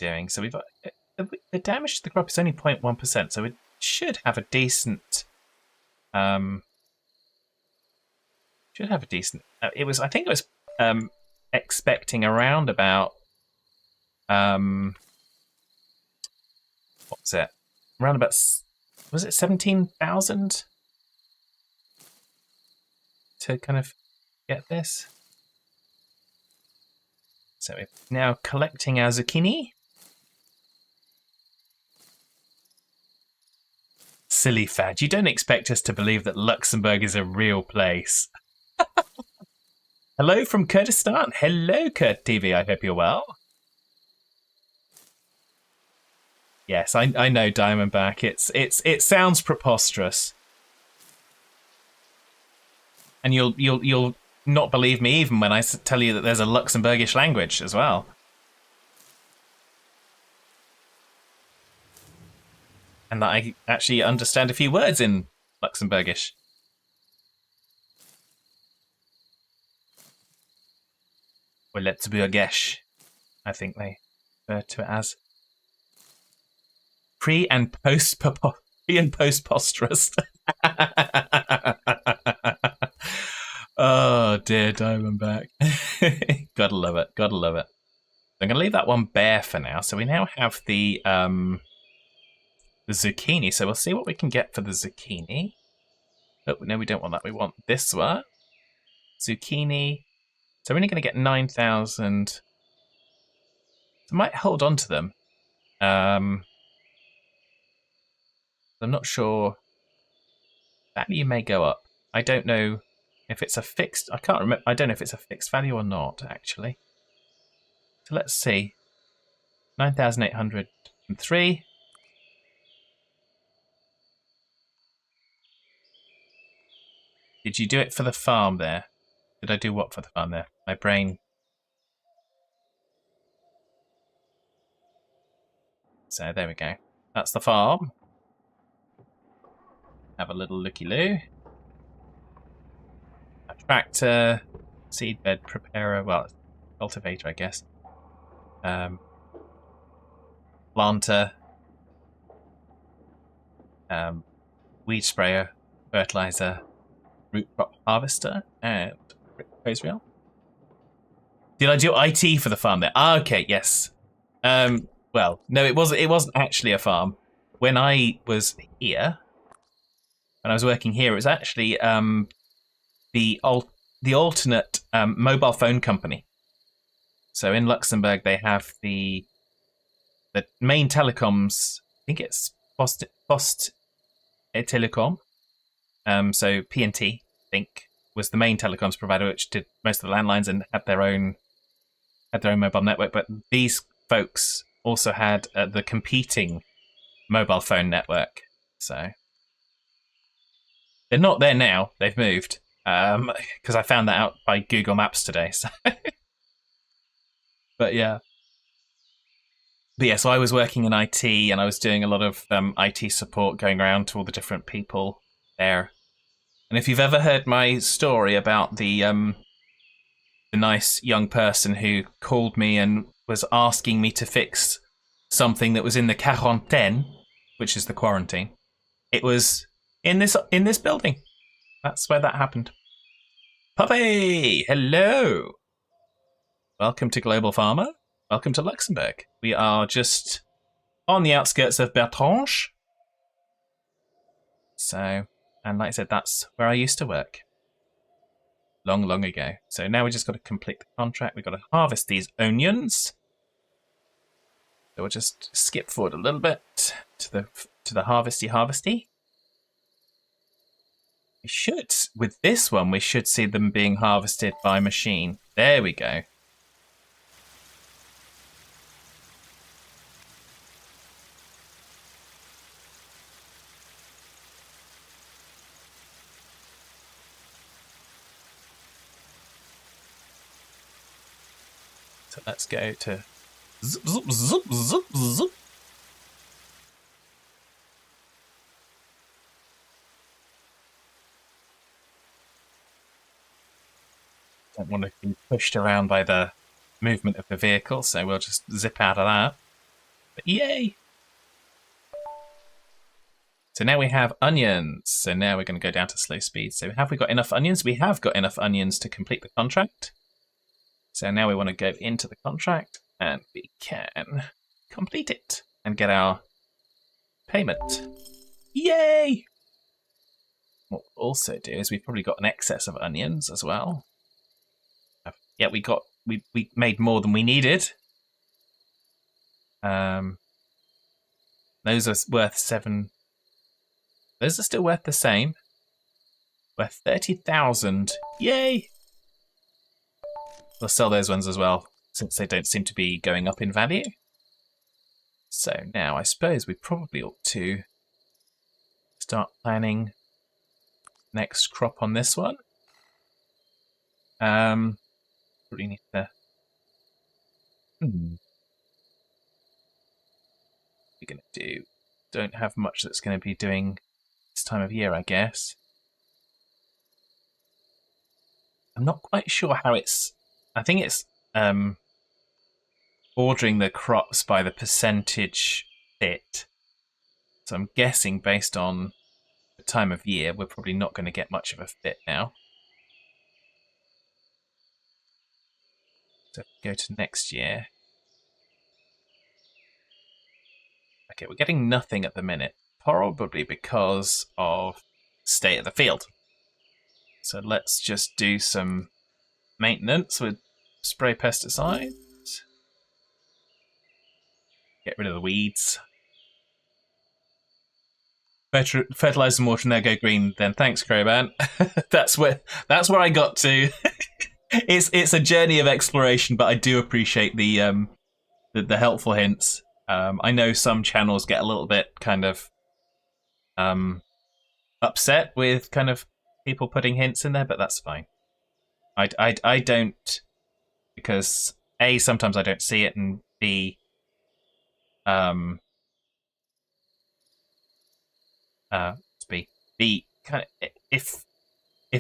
So we've got, the damage to the crop is only 0.1%, so it should have a decent. It was. I think it was expecting around about. What was it? Around about. Was it 17,000 to kind of get this? So we're now collecting our zucchini. Silly fad. You don't expect us to believe that Luxembourg is a real place. Hello from Kurdistan. Hello, Kurt TV. I hope you're well. Yes, I know Diamondback. It sounds preposterous, and you'll not believe me even when I tell you that there's a Luxembourgish language as well. And that I actually understand a few words in Luxembourgish. Or Luxembourgish, I think they refer to it as. Pre and post posterous. Oh dear, Diamondback. Gotta love it. Gotta love it. I'm gonna leave that one bare for now. So we now have the zucchini. So we'll see what we can get for the zucchini. Oh no, we don't want that. We want this one. Zucchini. So we're only gonna get 9,000. I might hold on to them. I'm not sure. Value may go up. I don't know if it's a fixed. I can't remember. I don't know if it's a fixed value or not, actually. So let's see. 9,803. Did you do it for the farm there? Did I do what for the farm there? My brain. So there we go. That's the farm. Have a little looky-loo. A tractor, seedbed preparer, well, cultivator, I guess. Planter, weed sprayer, fertilizer, root crop harvester, and hose reel. Did I do IT for the farm there? Ah, okay, yes. Well, no, it wasn't actually a farm. When I was here, when I was working here, it was actually the alternate mobile phone company. So in Luxembourg, they have the main telecoms. I think it's Post et Telecom. So P&T, I think, was the main telecoms provider, which did most of the landlines and had their own mobile network. But these folks also had the competing mobile phone network. So they're not there now. They've moved. Because I found that out by Google Maps today. So. But yeah. But yeah, so I was working in IT and I was doing a lot of IT support, going around to all the different people there. And if you've ever heard my story about the nice young person who called me and was asking me to fix something that was in the quarantaine, which is the quarantine, it was in this building. That's where that happened. Puppy, hello. Welcome to Global Farmer. Welcome to Luxembourg. We are just on the outskirts of Bertrange. So, and like I said, that's where I used to work. long, long ago. So now we just got to complete the contract. We've got to harvest these onions. So we'll just skip forward a little bit to the harvesty. We should, with this one, we should see them being harvested by machine. There we go. So let's go to zup, zup, zup, zup, zup. Don't want to be pushed around by the movement of the vehicle, so we'll just zip out of that. But yay! So now we have onions. So now we're going to go down to slow speed. So have we got enough onions? We have got enough onions to complete the contract. So now we want to go into the contract and we can complete it and get our payment. Yay! What we'll also do is we've probably got an excess of onions as well. Yeah, we made more than we needed. Those are worth 7. Those are still worth the same. Worth 30,000. Yay! We'll sell those ones as well, since they don't seem to be going up in value. So now I suppose we probably ought to start planning next crop on this one. Probably need to. What we're going to do? Don't have much that's going to be doing this time of year, I guess. I'm not quite sure how it's. I think it's ordering the crops by the percentage fit. So I'm guessing based on the time of year, we're probably not going to get much of a fit now. So if we go to next year. Okay, we're getting nothing at the minute, probably because of state of the field. So let's just do some maintenance with spray pesticides. Get rid of the weeds. Fertilize and water, now go green. Then thanks, Crowban. that's where I got to. It's a journey of exploration, but I do appreciate the helpful hints. I know some channels get a little bit kind of upset with kind of people putting hints in there, but that's fine. I don't, because A, sometimes I don't see it, and B, B, kind of, if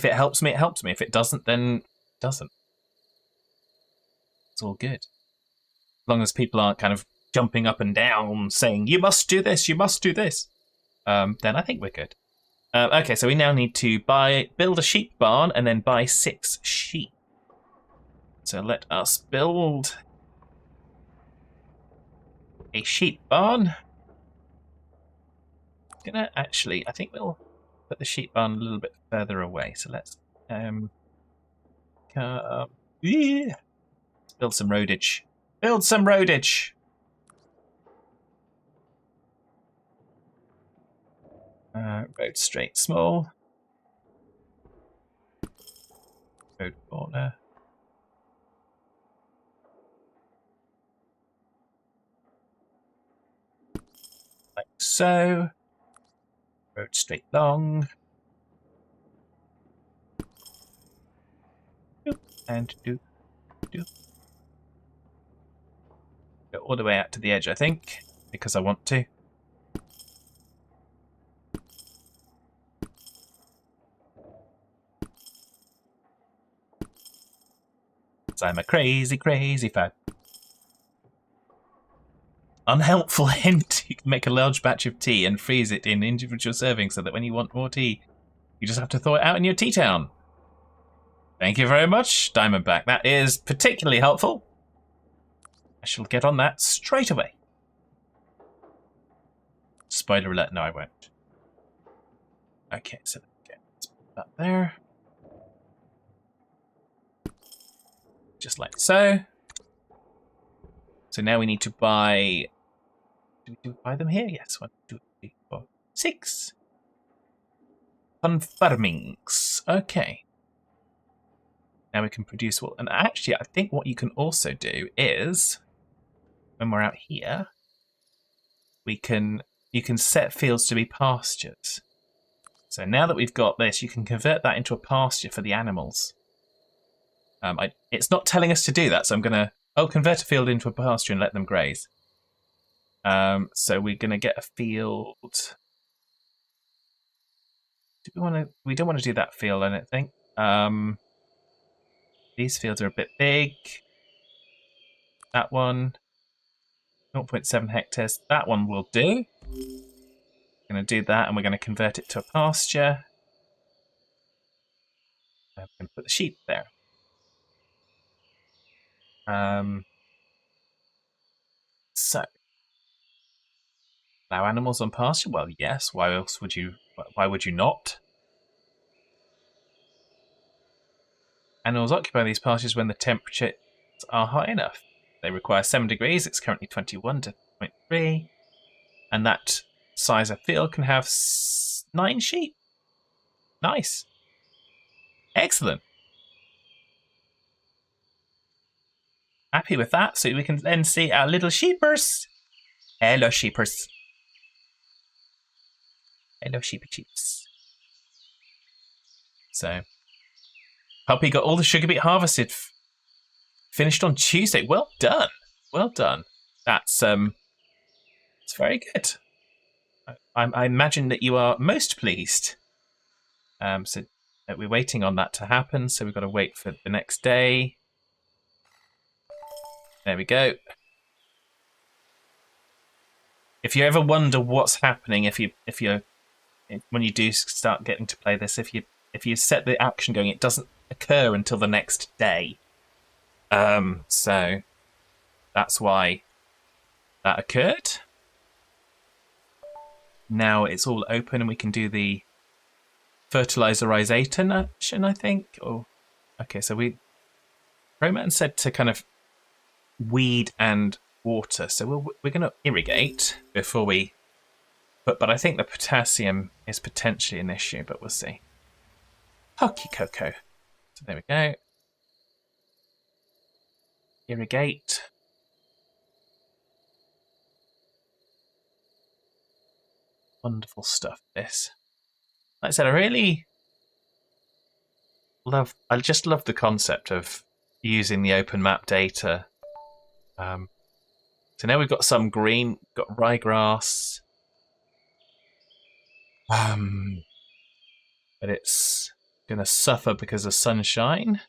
it helps me, it helps me. If it doesn't, then it doesn't. It's all good. As long as people aren't kind of jumping up and down saying, you must do this, you must do this, then I think we're good. Okay, so we now need to build a sheep barn and then buy 6 sheep. So let us build a sheep barn. I think we'll put the sheep barn a little bit further away. So let's build some roadage. Build some roadage. Road straight small. Road corner. Like so. Road straight long. And do. Go all the way out to the edge, I think, because I want to. I'm a crazy, crazy fan. Unhelpful hint. You can make a large batch of tea and freeze it in individual servings so that when you want more tea, you just have to thaw it out in your tea town. Thank you very much, Diamondback. That is particularly helpful. I shall get on that straight away. Spoiler alert, no I won't. Okay, so let's put that there. just like so. So now we need to buy... Do we buy them here? Yes. 1, 2, 3, 4, 6. Confirmings. Okay. Now we can produce... Well, and actually, I think what you can also do is, when we're out here, you can set fields to be pastures. So now that we've got this, you can convert that into a pasture for the animals. It's not telling us to do that, so I'm going to... I'll convert a field into a pasture and let them graze. So we're going to get a field... Do we want to? We don't want to do that field, I don't think. These fields are a bit big. That one, 0.7 hectares. That one will do. We're going to do that, and we're going to convert it to a pasture. I'm going to put the sheep there. So, allow animals on pasture? Well, yes. Why else would you? Why would you not? Animals occupy these pastures when the temperatures are high enough. They require 7 degrees. It's currently 21 to 0.3. And that size of field can have 9 sheep. Nice. Excellent. Happy with that. So we can then see our little sheepers. Hello, sheepers. Hello, sheepy cheeps. So, Puppy got all the sugar beet harvested. Finished on Tuesday. Well done. Well done. That's it's very good. I imagine that you are most pleased. So we're waiting on that to happen. So we've got to wait for the next day. There we go. If you ever wonder what's happening, when you do start getting to play this, if you set the action going, it doesn't occur until the next day. So that's why that occurred. Now it's all open and we can do the fertilizerization action, I think. Oh, okay. So Roman said to kind of weed and water. So we're going to irrigate before we. But I think the potassium is potentially an issue, but we'll see. Hockey cocoa. So there we go. Irrigate. Wonderful stuff, this. Like I said, I just love the concept of using the open map data. So now we've got some green, got ryegrass. But it's going to suffer because of sunshine.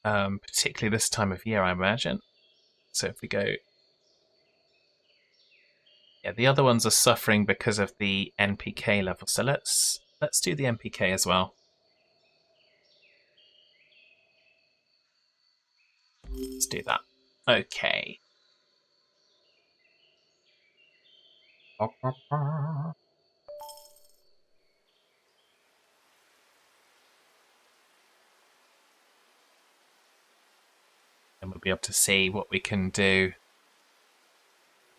Particularly this time of year, I imagine. So if we go... Yeah, the other ones are suffering because of the NPK level. So let's do the NPK as well. Let's do that. Okay. And we'll be able to see what we can do.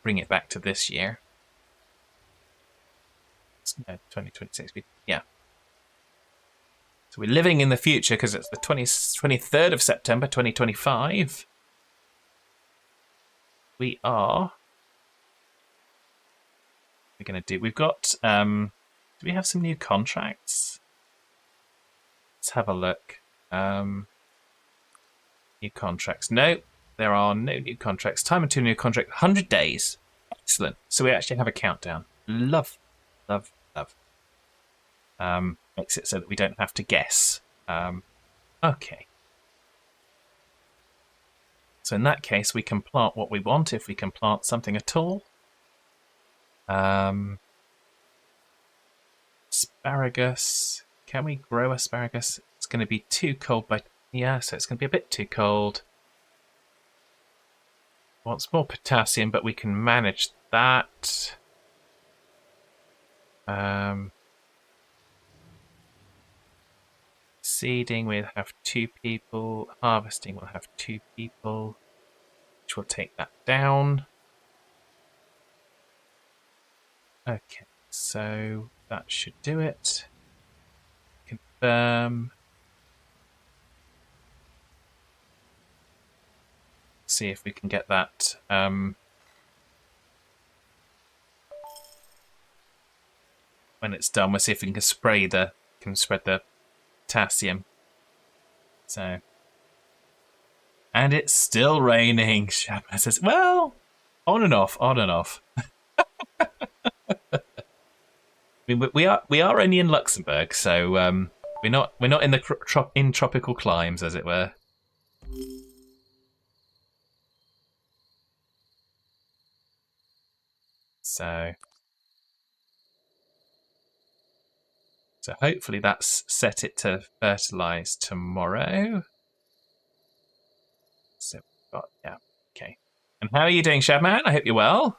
Bring it back to this year. No, 2026. Yeah. So we're living in the future because it's the 23rd of September 2025. We are... We're going to do... We've got... do we have some new contracts? Let's have a look. New contracts. No, there are no new contracts. Time until new contract. 100 days. Excellent. So we actually have a countdown. Love. Love. Love. Makes it so that we don't have to guess. Okay. So in that case, we can plant what we want if we can plant something at all. Asparagus. Can we grow asparagus? It's going to be too cold, but yeah, so it's going to be a bit too cold. Wants more potassium, but we can manage that. Seeding we'll have 2 people. Harvesting we'll have 2 people. Which will take that down. Okay, so that should do it. Confirm. See if we can get that. When it's done, we'll see if we can spread the potassium. So, and it's still raining. Shabman says, "Well, on and off, on and off." I mean, we are only in Luxembourg, so we're not in the in tropical climes, as it were. So hopefully that's set it to fertilize tomorrow. So we've got, yeah, okay. And how are you doing, Shabman? I hope you're well.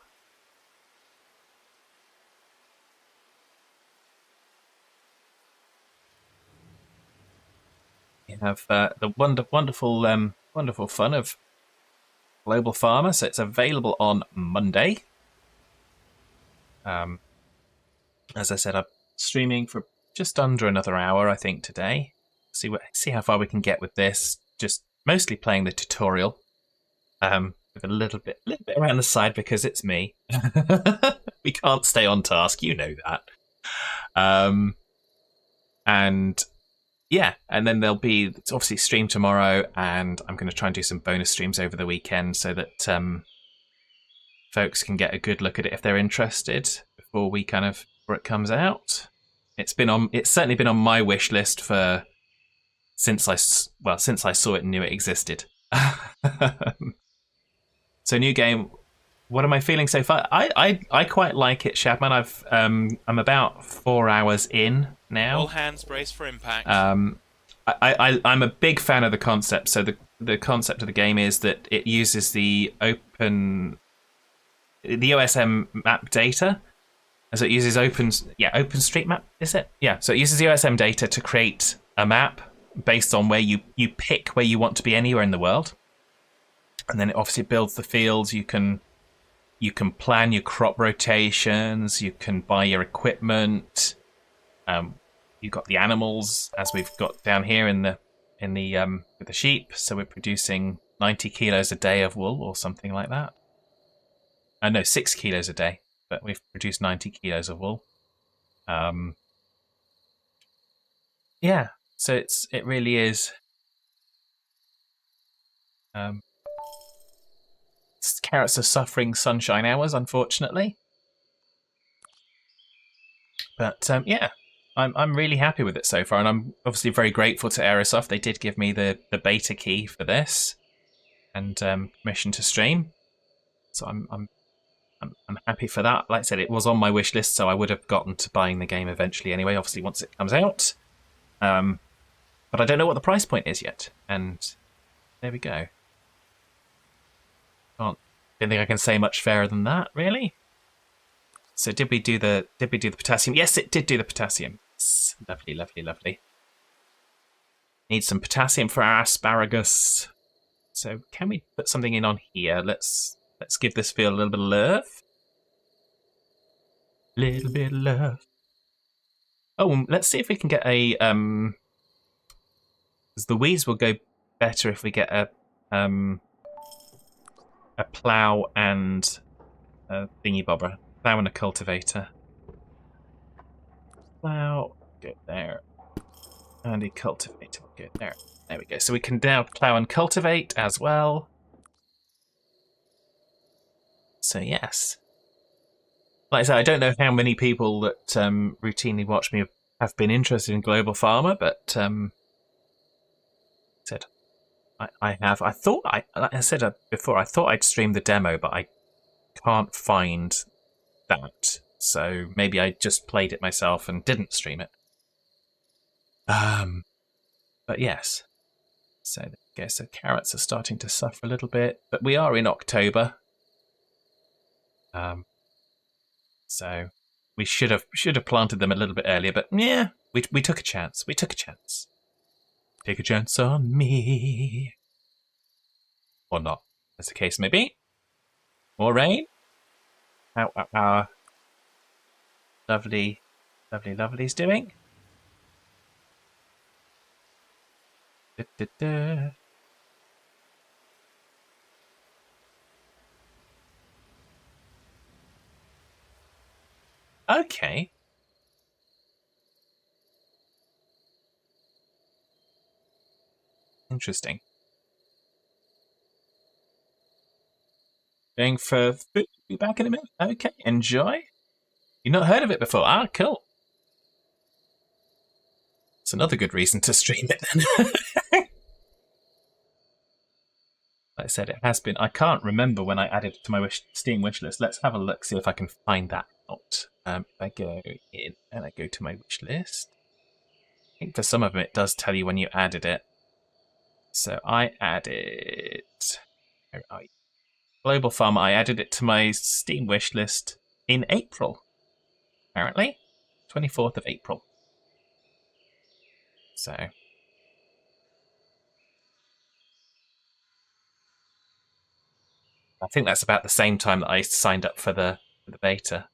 You have the wonderful fun of Global Farmer, so it's available on Monday. As I said, I'm streaming for just under another hour, I think, today. See how far we can get with this. Just mostly playing the tutorial, with a little bit around the side because it's me. We can't stay on task, you know that. And yeah, and then there'll be obviously stream tomorrow, and I'm going to try and do some bonus streams over the weekend so that folks can get a good look at it if they're interested before it comes out. It's certainly been on my wish list since I saw it and knew it existed. So new game. What am I feeling so far? I quite like it, Shabman. I'm about 4 hours in now. All hands brace for impact. I'm a big fan of the concept. So the concept of the game is that it uses the OSM map data. So it uses OpenStreetMap, is it? Yeah, so it uses the OSM data to create a map based on where you pick where you want to be anywhere in the world. And then it obviously builds the fields. You can plan your crop rotations, you can buy your equipment. You've got the animals, as we've got down here with the sheep, so we're producing 90 kilos a day of wool or something like that. No, 6 kilos a day. But we've produced 90 kilos of wool. Yeah, so it really is. Carrots are suffering sunshine hours, unfortunately. But yeah, I'm really happy with it so far, and I'm obviously very grateful to Aerosoft. They did give me the beta key for this and permission to stream. So I'm happy for that. Like I said, it was on my wish list, so I would have gotten to buying the game eventually anyway, obviously once it comes out. But I don't know what the price point is yet, and there we go. Don't think I can say much fairer than that, really. So did we do the potassium? Yes, it did do the potassium. Lovely, lovely, lovely. Need some potassium for our asparagus. So can we put something in on here? Let's give this field a little bit of love. Little bit of love. Oh, let's see if we can get a because the weeds will go better if we get a plough and a thingy bobber. Plough and a cultivator. Plough, get there. And a cultivator will get there. There we go. So we can now plough and cultivate as well. So yes. Like I said, I don't know how many people that routinely watch me have been interested in Global Farmer, but I have. Like I said before, I thought I'd stream the demo, but I can't find that. So maybe I just played it myself and didn't stream it. But yes. So there we go. So carrots are starting to suffer a little bit, but we are in October. So we should have planted them a little bit earlier, but yeah, we took a chance. We took a chance. Take a chance on me. Or not, as the case may be. More rain. How are our lovely's doing? Da, da, da. Okay. Interesting. Going for food. Be back in a minute. Okay, enjoy. You've not heard of it before. Ah, cool. It's another good reason to stream it then. Like I said, it has been. I can't remember when I added it to my Steam wish list. Let's have a look, see if I can find that out. If I go in and I go to my wish list, I think for some of them it does tell you when you added it. So I added. Where are you? Global Farmer. I added it to my Steam wish list in April. Apparently, 24th of April. So. I think that's about the same time that I signed up for the beta.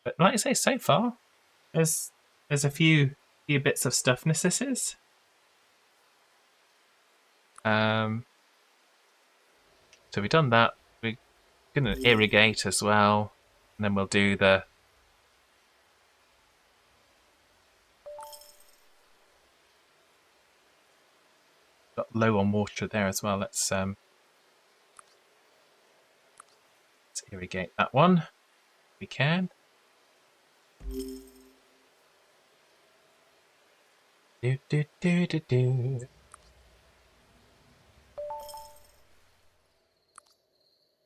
But like I say, so far, there's a few bits of stuffnesses. So we've done that. We're gonna irrigate as well, and then we'll do the. Got low on water there as well. Let's irrigate that one. If we can. Do do do do do.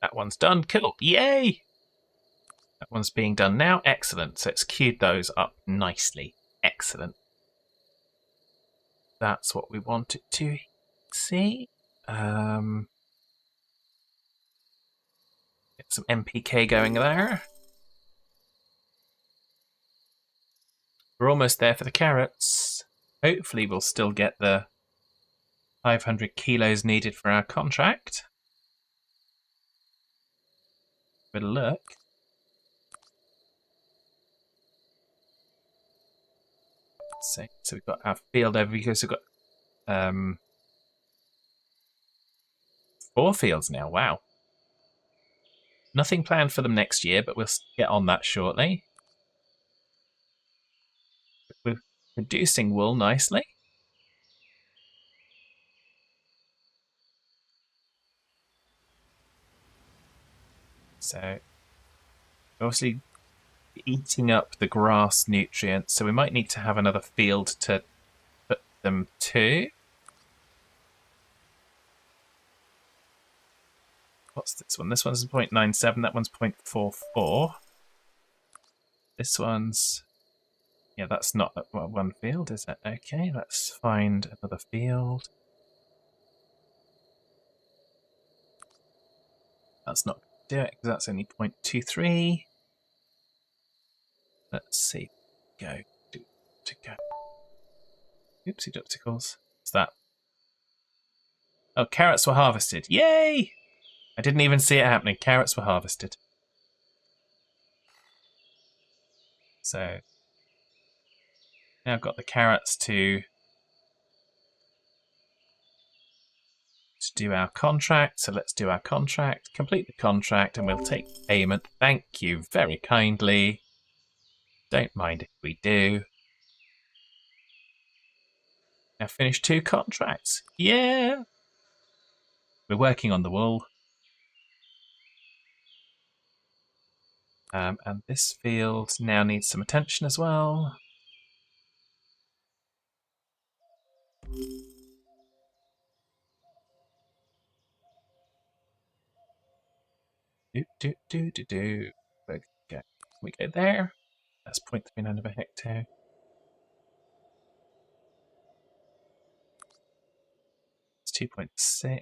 That one's done. Cool. Yay! That one's being done now. Excellent. So it's queued those up nicely. Excellent. That's what we want it to see. Get some MPK going there. We're almost there for the carrots. Hopefully we'll still get the 500 kilos needed for our contract. Good look. So we've got our field over here. So we've got 4 fields now. Wow. Nothing planned for them next year, but we'll get on that shortly. We're producing wool nicely. So obviously eating up the grass nutrients, so we might need to have another field to put them to. What's this one? This one's 0.97, that one's 0.44. This one's... Yeah, that's not one field, is it? Okay, let's find another field. That's not going to do it, because that's only 0.23. Let's see. Go. Go. Oopsie doopsicles. What's that? Oh, carrots were harvested. Yay! I didn't even see it happening. Carrots were harvested. So now I've got the carrots to do our contract. So let's do our contract. Complete the contract and we'll take payment. Thank you very kindly. Don't mind if we do. Now finish 2 contracts. Yeah! We're working on the wool. And this field now needs some attention as well. Do. We go there. That's 0.39 of a hectare. It's 2.6.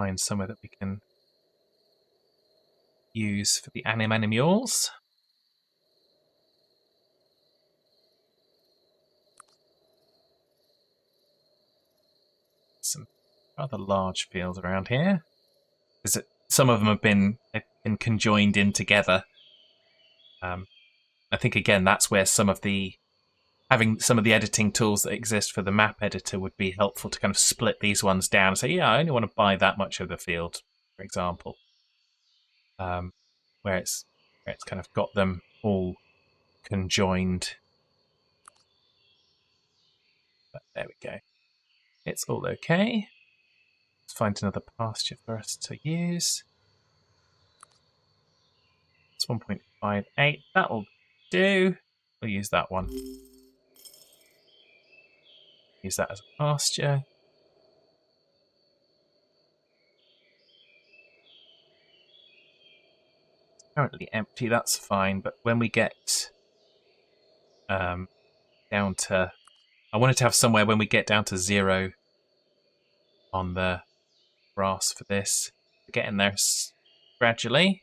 find somewhere that we can use for the animals. Some rather large fields around here. Some of them have been conjoined in together. I think again that's where having some of the editing tools that exist for the map editor would be helpful to kind of split these ones down and say, yeah, I only want to buy that much of the field, for example. Where it's kind of got them all conjoined. But there we go. It's all okay. Let's find another pasture for us to use. It's 1.58. That'll do. We'll use that one. Use that as a pasture. It's currently empty, that's fine, but when we get down to... I wanted to have somewhere when we get down to 0 on the grass for this. We're getting there gradually.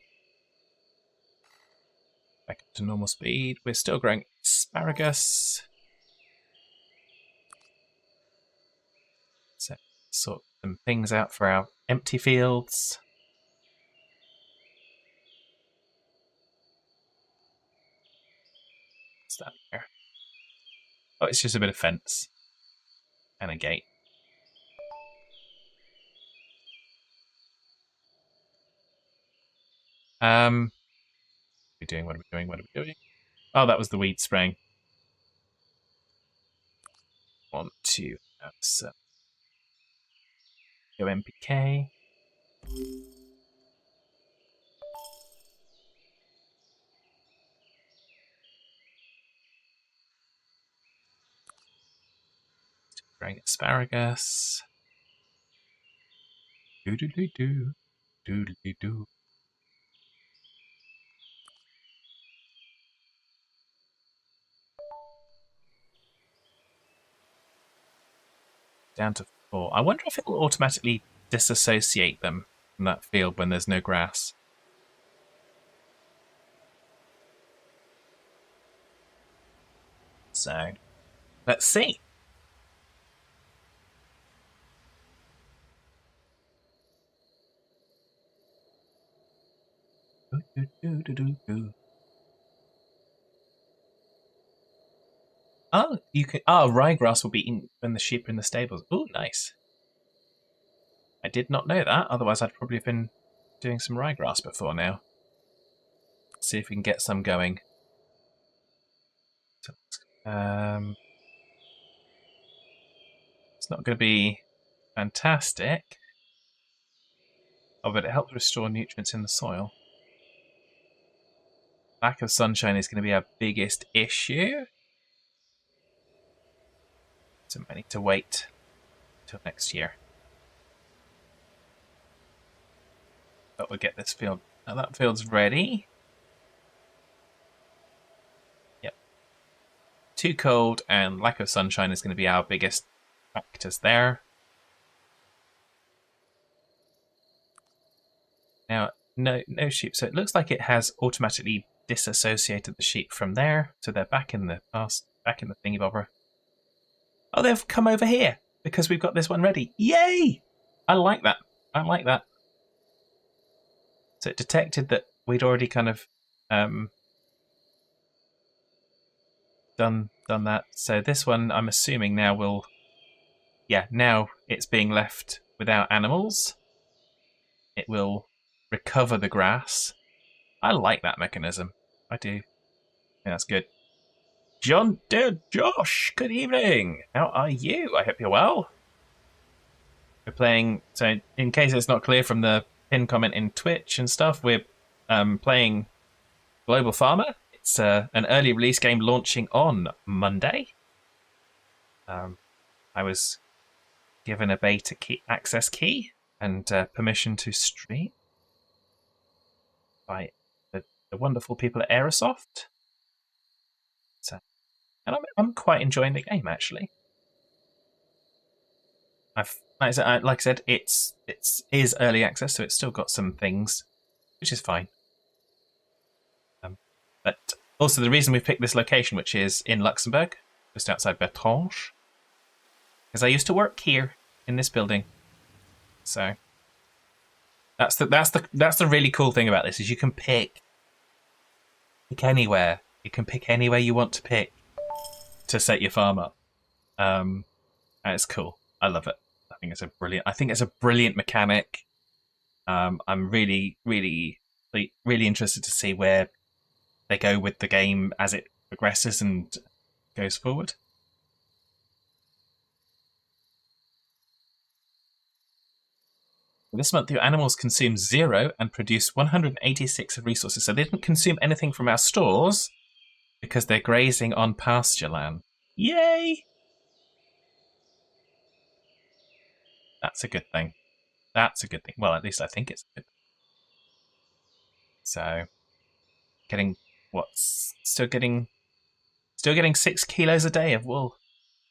Back up to normal speed. We're still growing asparagus. So sort some things out for our empty fields. What's that there? Oh, it's just a bit of fence and a gate. What are we doing? What are we doing? What are we doing? Oh, that was the weed spraying. Want to have some go MPK. Growing asparagus. Doodly-doo. Doodly-doo. Down to 4. I wonder if it will automatically disassociate them from that field when there's no grass. So, let's see. Oh, you can. Oh, ryegrass will be eaten when the sheep are in the stables. Oh, nice. I did not know that. Otherwise, I'd probably have been doing some ryegrass before now. Let's see if we can get some going. It's not going to be fantastic. Oh, but it helps restore nutrients in the soil. Lack of sunshine is going to be our biggest issue. So I need to wait till next year. But we'll get this field. Now that field's ready. Yep. Too cold and lack of sunshine is going to be our biggest factors there. Now, no sheep. So it looks like it has automatically disassociated the sheep from there, so they're back in the thingy bobber. Oh, they've come over here because we've got this one ready. Yay! I like that. I like that. So it detected that we'd already kind of done that. So this one, I'm assuming now will, yeah, now it's being left without animals. It will recover the grass. I like that mechanism. I do. Yeah, that's good. Josh, good evening. How are you? I hope you're well. We're playing, so in case it's not clear from the pin comment in Twitch and stuff, we're playing Global Farmer. It's an early release game launching on Monday. I was given a beta access key and permission to stream by the wonderful people at Aerosoft. And I'm quite enjoying the game, actually. like I said, it is early access, so it's still got some things, which is fine. But also the reason we picked this location, which is in Luxembourg, just outside Bertrange, because I used to work here in this building. So that's the really cool thing about this is you can pick anywhere. You can pick anywhere you want to pick to set your farm up. And it's cool. I love it. I think it's a brilliant mechanic. I'm really interested to see where they go with the game as it progresses and goes forward. This month, your animals consume 0 and produce 186 of resources. So they didn't consume anything from our stores because they're grazing on pasture land. Yay! That's a good thing. That's a good thing. Well, at least I think it's good. So, getting what's still getting 6 kilos a day of wool.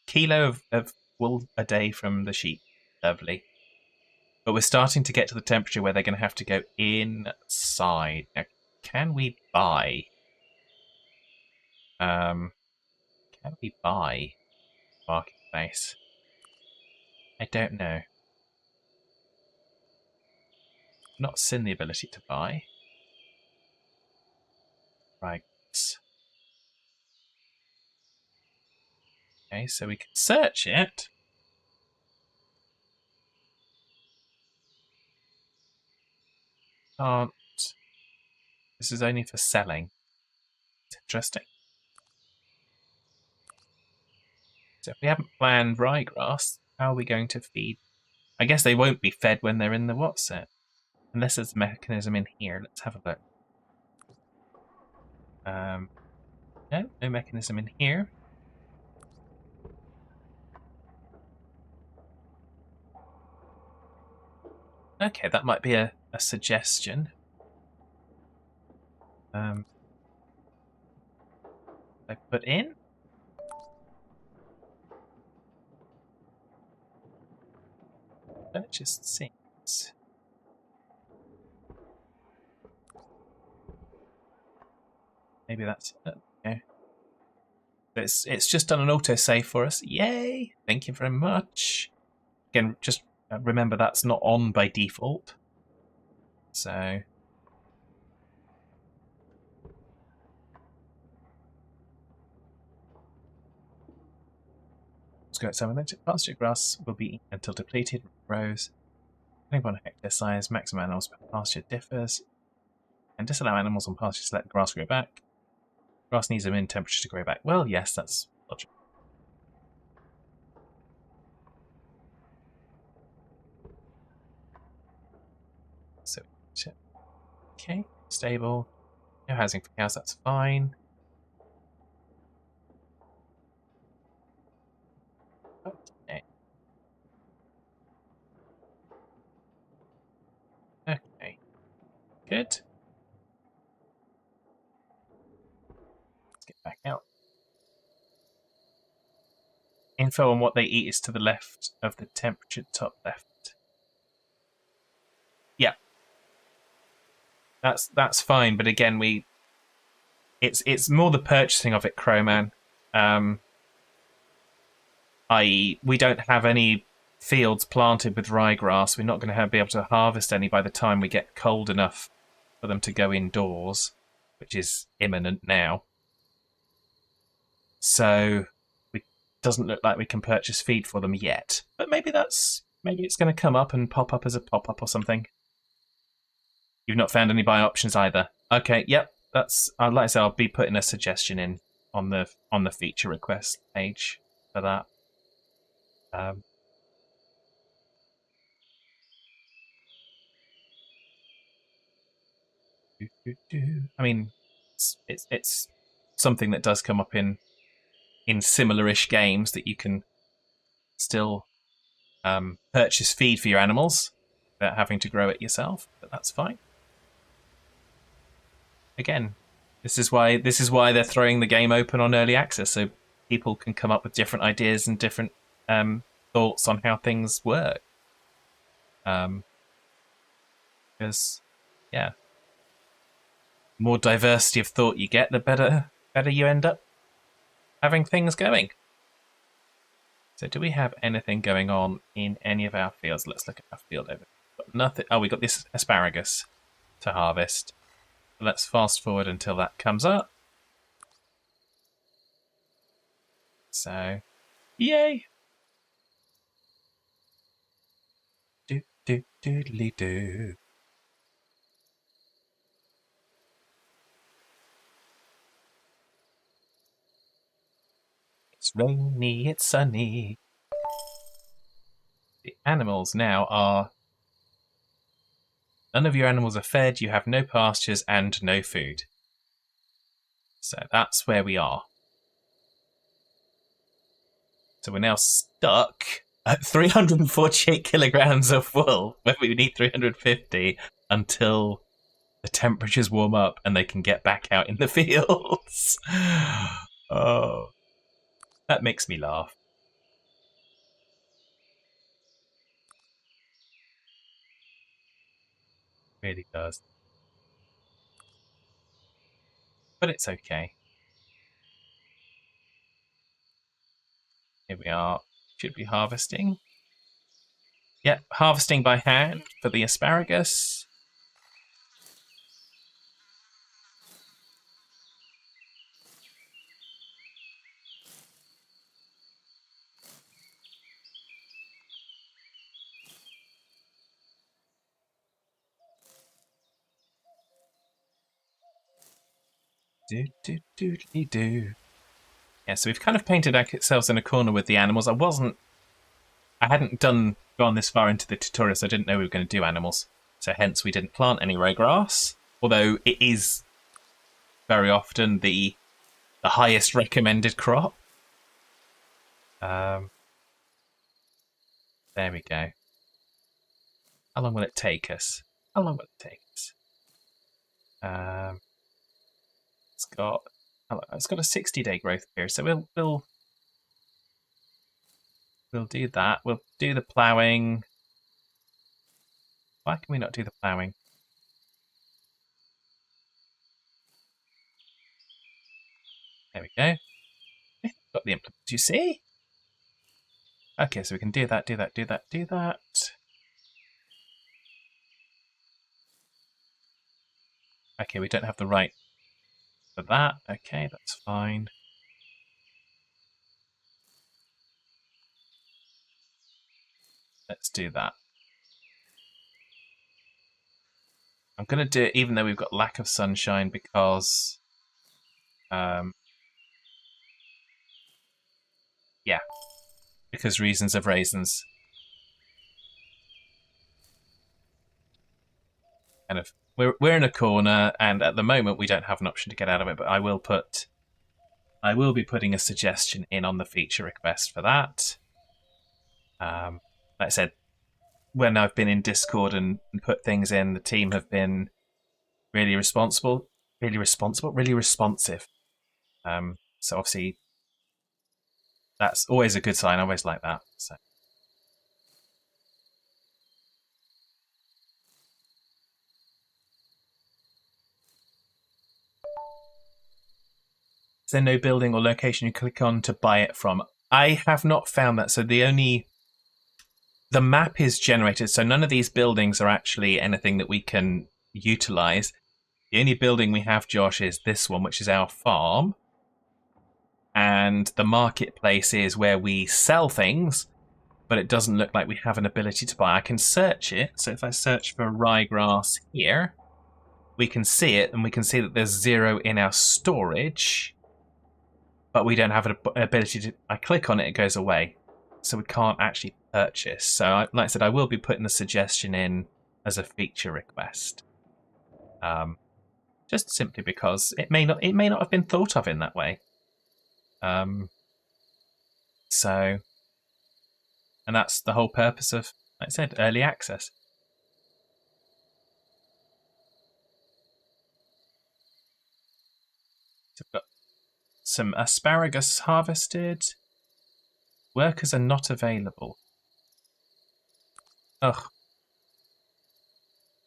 Kilo of wool a day from the sheep. Lovely. But we're starting to get to the temperature where they're going to have to go inside. Now, can we buy? Can we buy marketplace? I don't know. Not seen the ability to buy. Right. Okay, so we can search it. Can't. This is only for selling. It's interesting. So if we haven't planned ryegrass, how are we going to feed? I guess they won't be fed when they're in the what set. Unless there's a mechanism in here. Let's have a look. No mechanism in here. Okay, that might be a suggestion. I put in. That just seems. Maybe that's it. Okay. It's just done an autosave for us. Yay! Thank you very much. Again, just remember that's not on by default. So. Let's go at some of that. Pasture grass will be eaten until depleted rows. Depending upon hectare size, maximum animals per pasture differs. And disallow animals on pastures to let the grass grow back. Grass needs a min temperature to grow back. Well, yes, that's logical. So, okay, stable. No housing for cows, that's fine. Okay. Okay. Good. Back out. Info on what they eat is to the left of the temperature top left. Yeah. That's fine, but again it's more the purchasing of it, Crowman. I.e. we don't have any fields planted with ryegrass. We're not going to be able to harvest any by the time we get cold enough for them to go indoors, which is imminent now. So it doesn't look like we can purchase feed for them yet. But maybe it's going to come up and pop up as a pop-up or something. You've not found any buy options either. Okay, yep. That's like I say, I'll be putting a suggestion in on the feature request page for that. I mean, it's something that does come up in similar-ish games that you can still purchase feed for your animals without having to grow it yourself, but that's fine. Again, this is why they're throwing the game open on early access, so people can come up with different ideas and different thoughts on how things work. Because, yeah, more diversity of thought you get, the better you end up having things going. So do we have anything going on in any of our fields? Let's look at our field over. Got nothing. Oh, we got this asparagus to harvest. Let's fast forward until that comes up. So, yay! Do do doodly do. It's rainy, it's sunny. The animals now are... None of your animals are fed, you have no pastures and no food. So that's where we are. So we're now stuck at 348 kilograms of wool, where we need 350 until the temperatures warm up and they can get back out in the fields. Oh, that makes me laugh. Really does. But it's okay. Here we are. Should be harvesting. Yep, harvesting by hand for the asparagus. Do do doodly do. Yeah, so we've kind of painted ourselves in a corner with the animals. I hadn't gone this far into the tutorial, so I didn't know we were going to do animals. So hence we didn't plant any ryegrass. Although it is very often the highest recommended crop. There we go. How long will it take us? How long will it take us? It's got a 60-day growth period, so we'll do that. We'll do the ploughing. Why can we not do the ploughing? There we go. Got the implements, you see? Okay, so we can do that, do that, do that, do that. Okay, we don't have the right for that. Okay, that's fine. Let's do that. I'm going to do it even though we've got lack of sunshine because... yeah, because reasons of raisins. Kind of, we're in a corner, and at the moment we don't have an option to get out of it. But I will be putting a suggestion in on the feature request for that. Like I said, when I've been in Discord and put things in, the team have been really responsive. So obviously, that's always a good sign. I always like that. So. Is there no building or location you click on to buy it from? I have not found that. So the map is generated. So none of these buildings are actually anything that we can utilize. The only building we have, Josh, is this one, which is our farm. And the marketplace is where we sell things, but it doesn't look like we have an ability to buy. I can search it. So if I search for ryegrass here, we can see it, and we can see that there's 0 in our storage. But we don't have an ability to... I click on it, it goes away. So we can't actually purchase. So like I said, I will be putting the suggestion in as a feature request. Just simply because it may not have been thought of in that way. So... And that's the whole purpose of, like I said, early access. So we've got some asparagus harvested. Workers are not available. Ugh.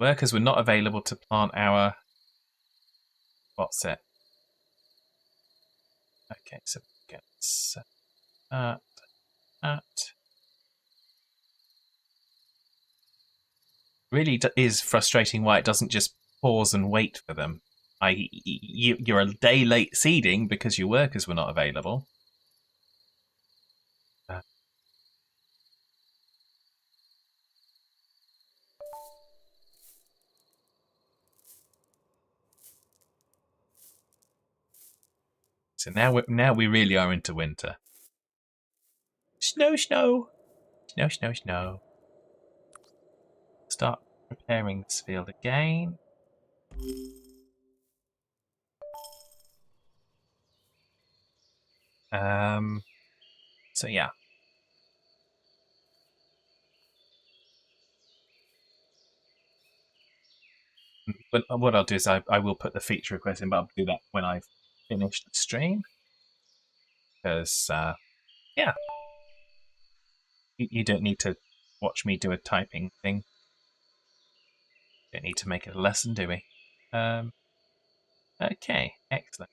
Workers were not available to plant our... What's it? Okay, so get that. Really is frustrating why it doesn't just pause and wait for them. You're a day late seeding because your workers were not available. So now we really are into winter. Snow, snow, snow, snow, snow. Start preparing this field again. So yeah. But what I'll do is I will put the feature request in, but I'll do that when I've finished the stream. Because, yeah. You don't need to watch me do a typing thing. Don't need to make it a lesson, do we? Okay, excellent.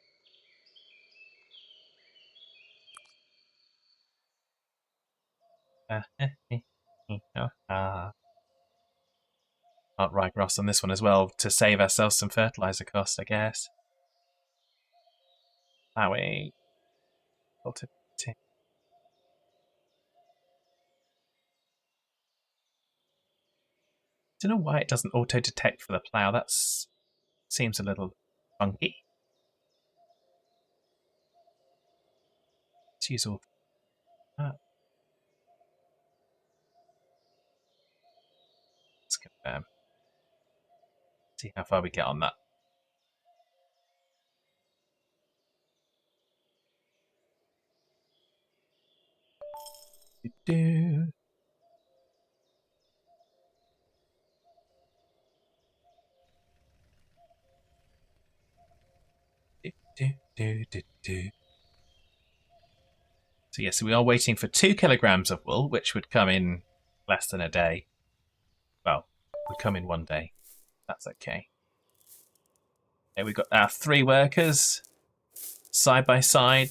Plant ryegrass on this one as well to save ourselves some fertilizer costs, I guess. That way. Cultivating. Don't know why it doesn't auto-detect for the plough. That seems a little funky. Let's use all that. Let's confirm. See how far we get on that. Do. So yes, we are waiting for 2 kilograms of wool, which would come in less than a day. Well, would come in 1 day. That's okay. Okay, we've got our 3 workers side by side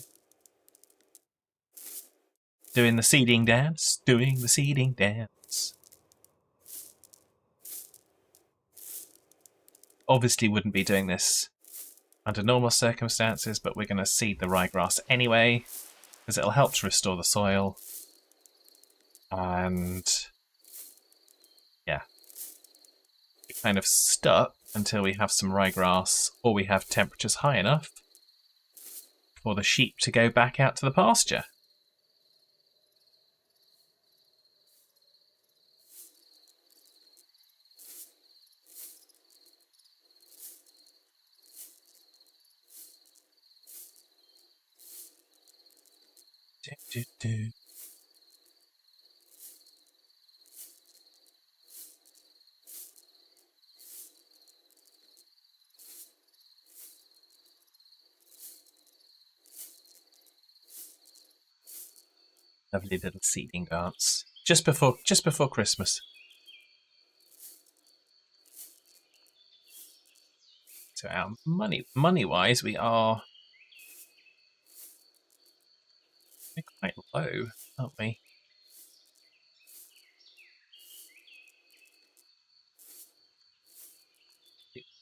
doing the seeding dance. Obviously wouldn't be doing this under normal circumstances, but we're going to seed the ryegrass anyway, because it'll help to restore the soil. And yeah, we're kind of stuck until we have some ryegrass or we have temperatures high enough for the sheep to go back out to the pasture. Lovely little seeding dance just before Christmas. So our money wise, we are quite low, aren't we?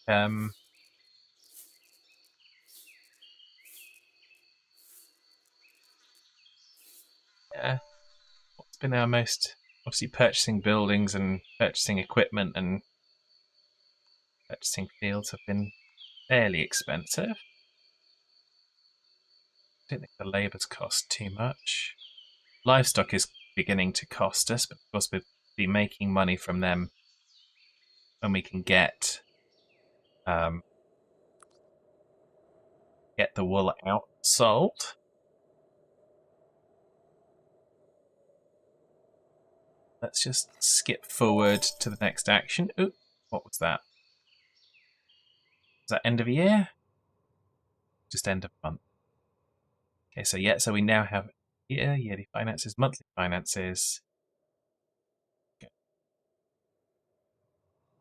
Yeah. What's been our most, obviously purchasing buildings and purchasing equipment and purchasing fields have been fairly expensive. I don't think the labour's cost too much. Livestock is beginning to cost us, but of course we'll be making money from them when we can get the wool out sold. Let's just skip forward to the next action. Ooh, what was that? Was that end of year? Just end of month. Okay, so yeah, so we now have yearly finances, monthly finances. Okay.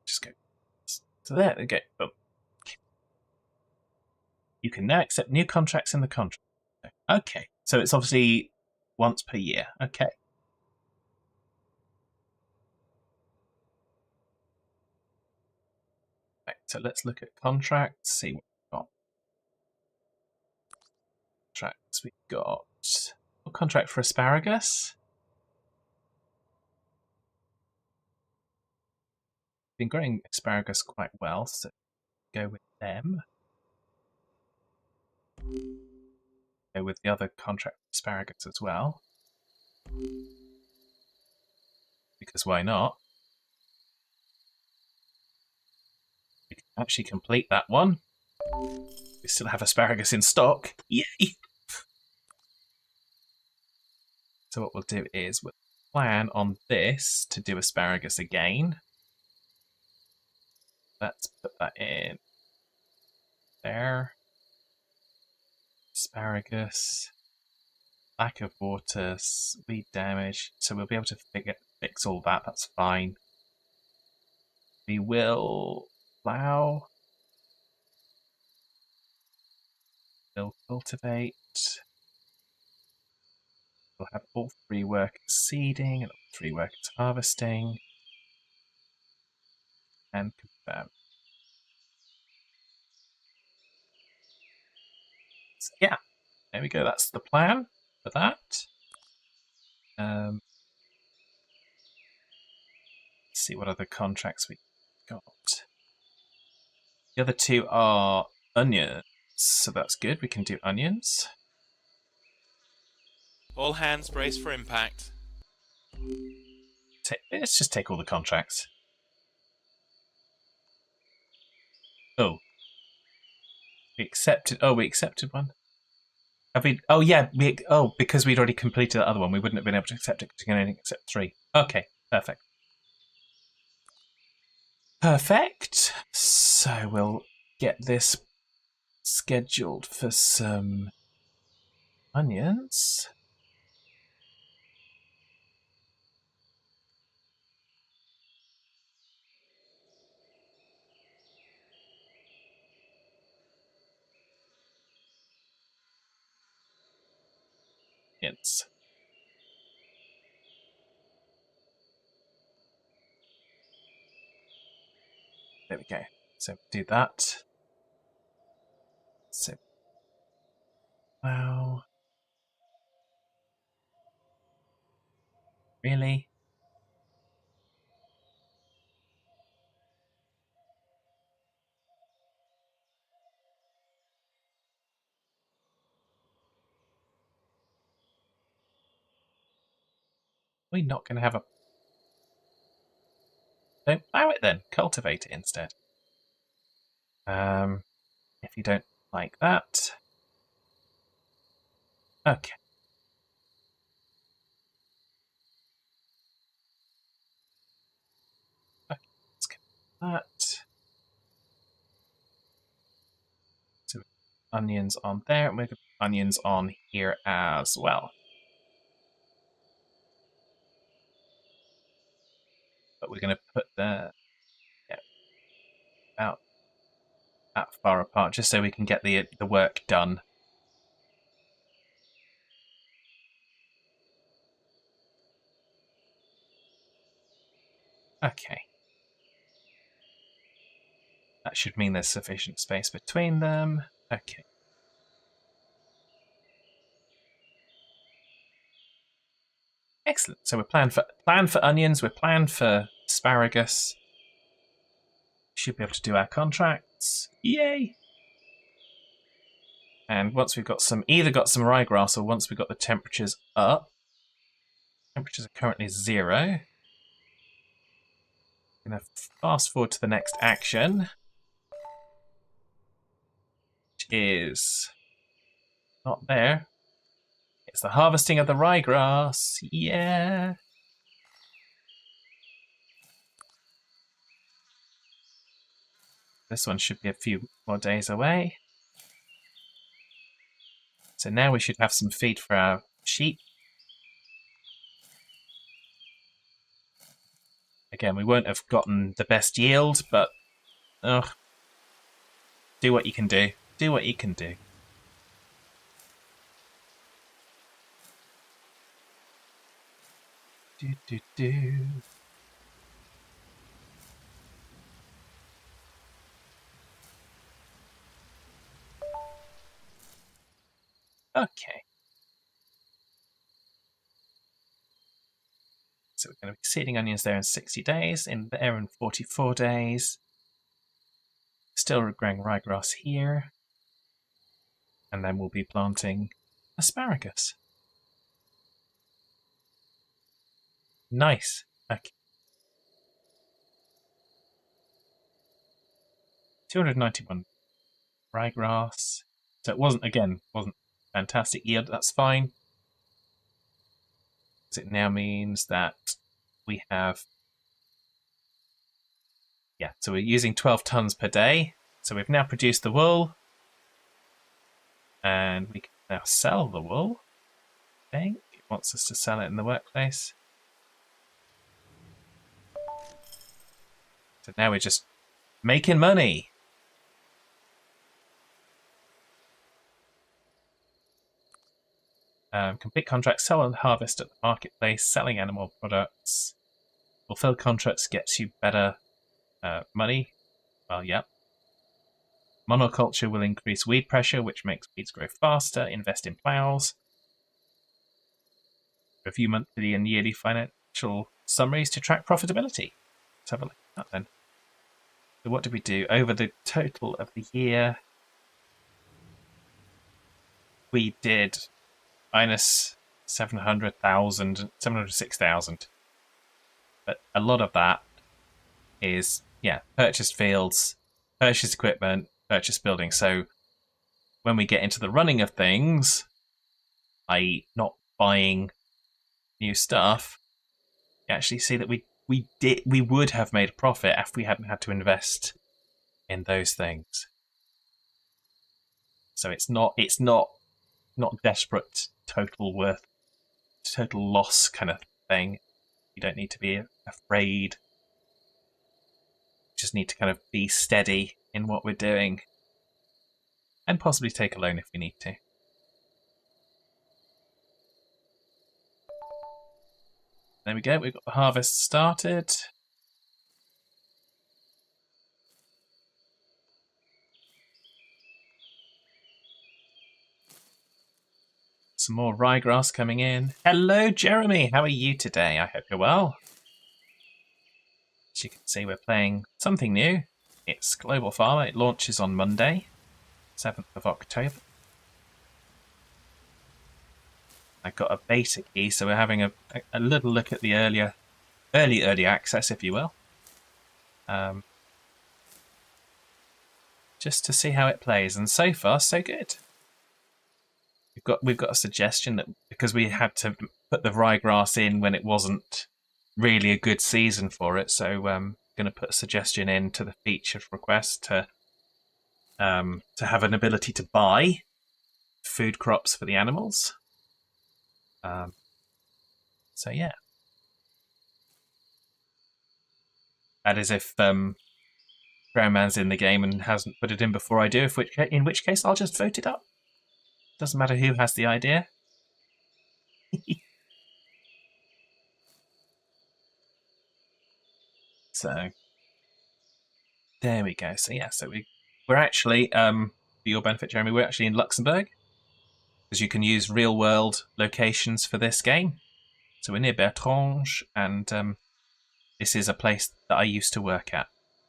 Just go So there we go. Boom. You can now accept new contracts in the contract. Okay, so it's obviously once per year. Okay. Right, so let's look at contracts, see what we've got. Contracts we've got. A contract for asparagus. Been growing asparagus quite well, so go with them. Go with the other contract asparagus as well. Because why not? We can actually complete that one. We still have asparagus in stock. Yay! So what we'll do is we'll plan on this to do asparagus again. Let's put that in there. Asparagus. Lack of water, weed damage. So we'll be able to fix all that. That's fine. We will plow. We'll cultivate. We'll have all 3 workers seeding and all 3 workers harvesting. And confirm. So yeah, there we go. That's the plan for that. Let's see what other contracts we got. The other 2 are onions, so that's good. We can do onions. All hands brace for impact. Let's just take all the contracts. Oh. We accepted. Oh, we accepted one. Have we? Oh, yeah. Because we'd already completed the other one, we wouldn't have been able to accept it because you can only accept 3. Okay, perfect. Perfect. So we'll get this scheduled for some onions. Onions. There we go. So do that. So wow. Really? We're not going to have a... Don't plow it then. Cultivate it instead. If you don't like that. Okay. Okay, let's get that. So onions on there, and we can put onions on here as well. But we're going to put the about that far apart, just so we can get the work done. Okay. That should mean there's sufficient space between them. Okay. Excellent. So we're planned for onions, we're planned for asparagus. Should be able to do our contracts. Yay! And once we've got either got some ryegrass or once we've got the temperatures up. Temperatures are currently 0. I'm going to fast forward to the next action. Which is not there. It's the harvesting of the ryegrass. Yeah! This one should be a few more days away. So now we should have some feed for our sheep. Again, we won't have gotten the best yield, but Ugh. Do what you can do. Do what you can do. Do. Okay. So we're going to be seeding onions there in 60 days, in there in 44 days. Still growing ryegrass here. And then we'll be planting asparagus. Nice. Okay. 291 ryegrass. So it wasn't fantastic yield. That's fine. Because it now means that we have... Yeah, so we're using 12 tons per day. So we've now produced the wool. And we can now sell the wool. I think it wants us to sell it in the workplace. So now we're just making money. Complete contracts, sell and harvest at the marketplace, selling animal products. Fulfill contracts gets you better money. Well, yep. Monoculture will increase weed pressure, which makes weeds grow faster. Invest in plows. Review monthly and yearly financial summaries to track profitability. Let's have a look at that then. So what did we do? Over the total of the year, we did minus 706,000. But a lot of that is, yeah, purchased fields, purchased equipment, purchased buildings. So when we get into the running of things, i.e. not buying new stuff, you actually see that we would have made a profit if we hadn't had to invest in those things. So it's not desperate total loss kind of thing. You don't need to be afraid. You just need to kind of be steady in what we're doing. And possibly take a loan if we need to. There we go, we've got the harvest started. Some more ryegrass coming in. Hello, Jeremy. How are you today? I hope you're well. As you can see, we're playing something new. It's Global Farmer. It launches on Monday, 7th of October. I got a beta key, so we're having a little look at the early access, if you will. Just to see how it plays, and so far, so good. We've got a suggestion that because we had to put the ryegrass in when it wasn't really a good season for it, so I'm going to put a suggestion into the featured request to have an ability to buy food crops for the animals. So yeah, that is if Brownman's in the game and hasn't put it in before I do. In which case, I'll just vote it up. Doesn't matter who has the idea. So there we go. So yeah, so we're actually for your benefit, Jeremy, we're actually in Luxembourg because you can use real world locations for this game. So we're near Bertrange, and this is a place that I used to work at.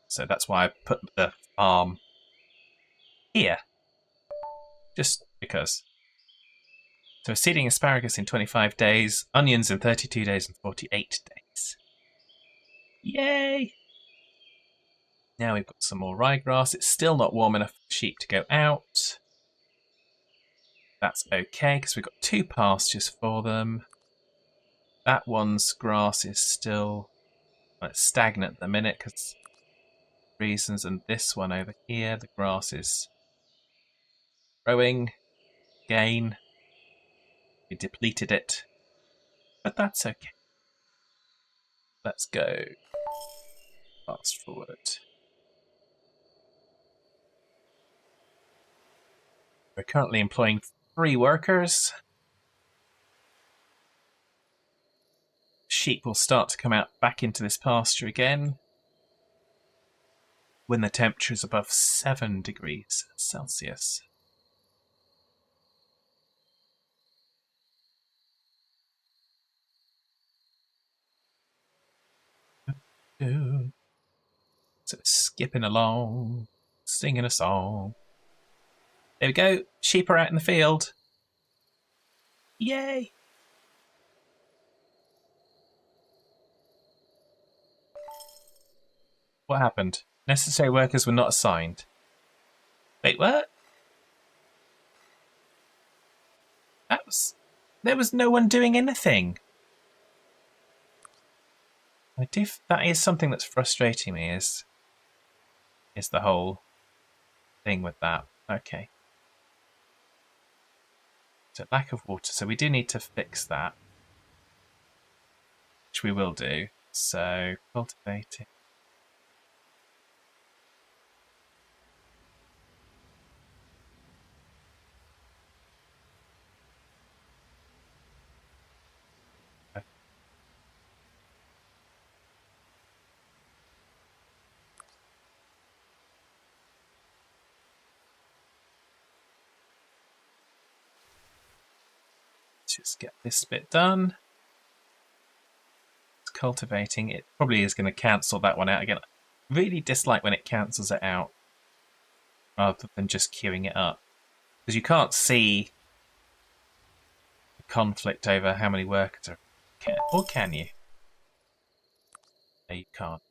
So that's why I put the farm here, just because. So we're seeding asparagus in 25 days, onions in 32 days, and 48 days. Yay! Now we've got some more ryegrass. It's still not warm enough for sheep to go out. That's okay, because we've got 2 pastures for them. That one's grass is still stagnant at the minute, because reasons, and this one over here, the grass is growing again. We depleted it, but that's okay. Let's go fast forward. We're currently employing 3 workers. Sheep will start to come out back into this pasture again when the temperature is above 7 degrees Celsius. So skipping along, singing a song. There we go. Sheep are out in the field. Yay! What happened? Necessary workers were not assigned. Wait, what? There was no one doing anything. That is something that's frustrating me, is the whole thing with that. Okay. So lack of water. So we do need to fix that, which we will do. So cultivating. Just get this bit done. It's cultivating. It probably is going to cancel that one out again. I really dislike when it cancels it out rather than just queuing it up, because you can't see the conflict over how many workers are. Or can you? No, you can't.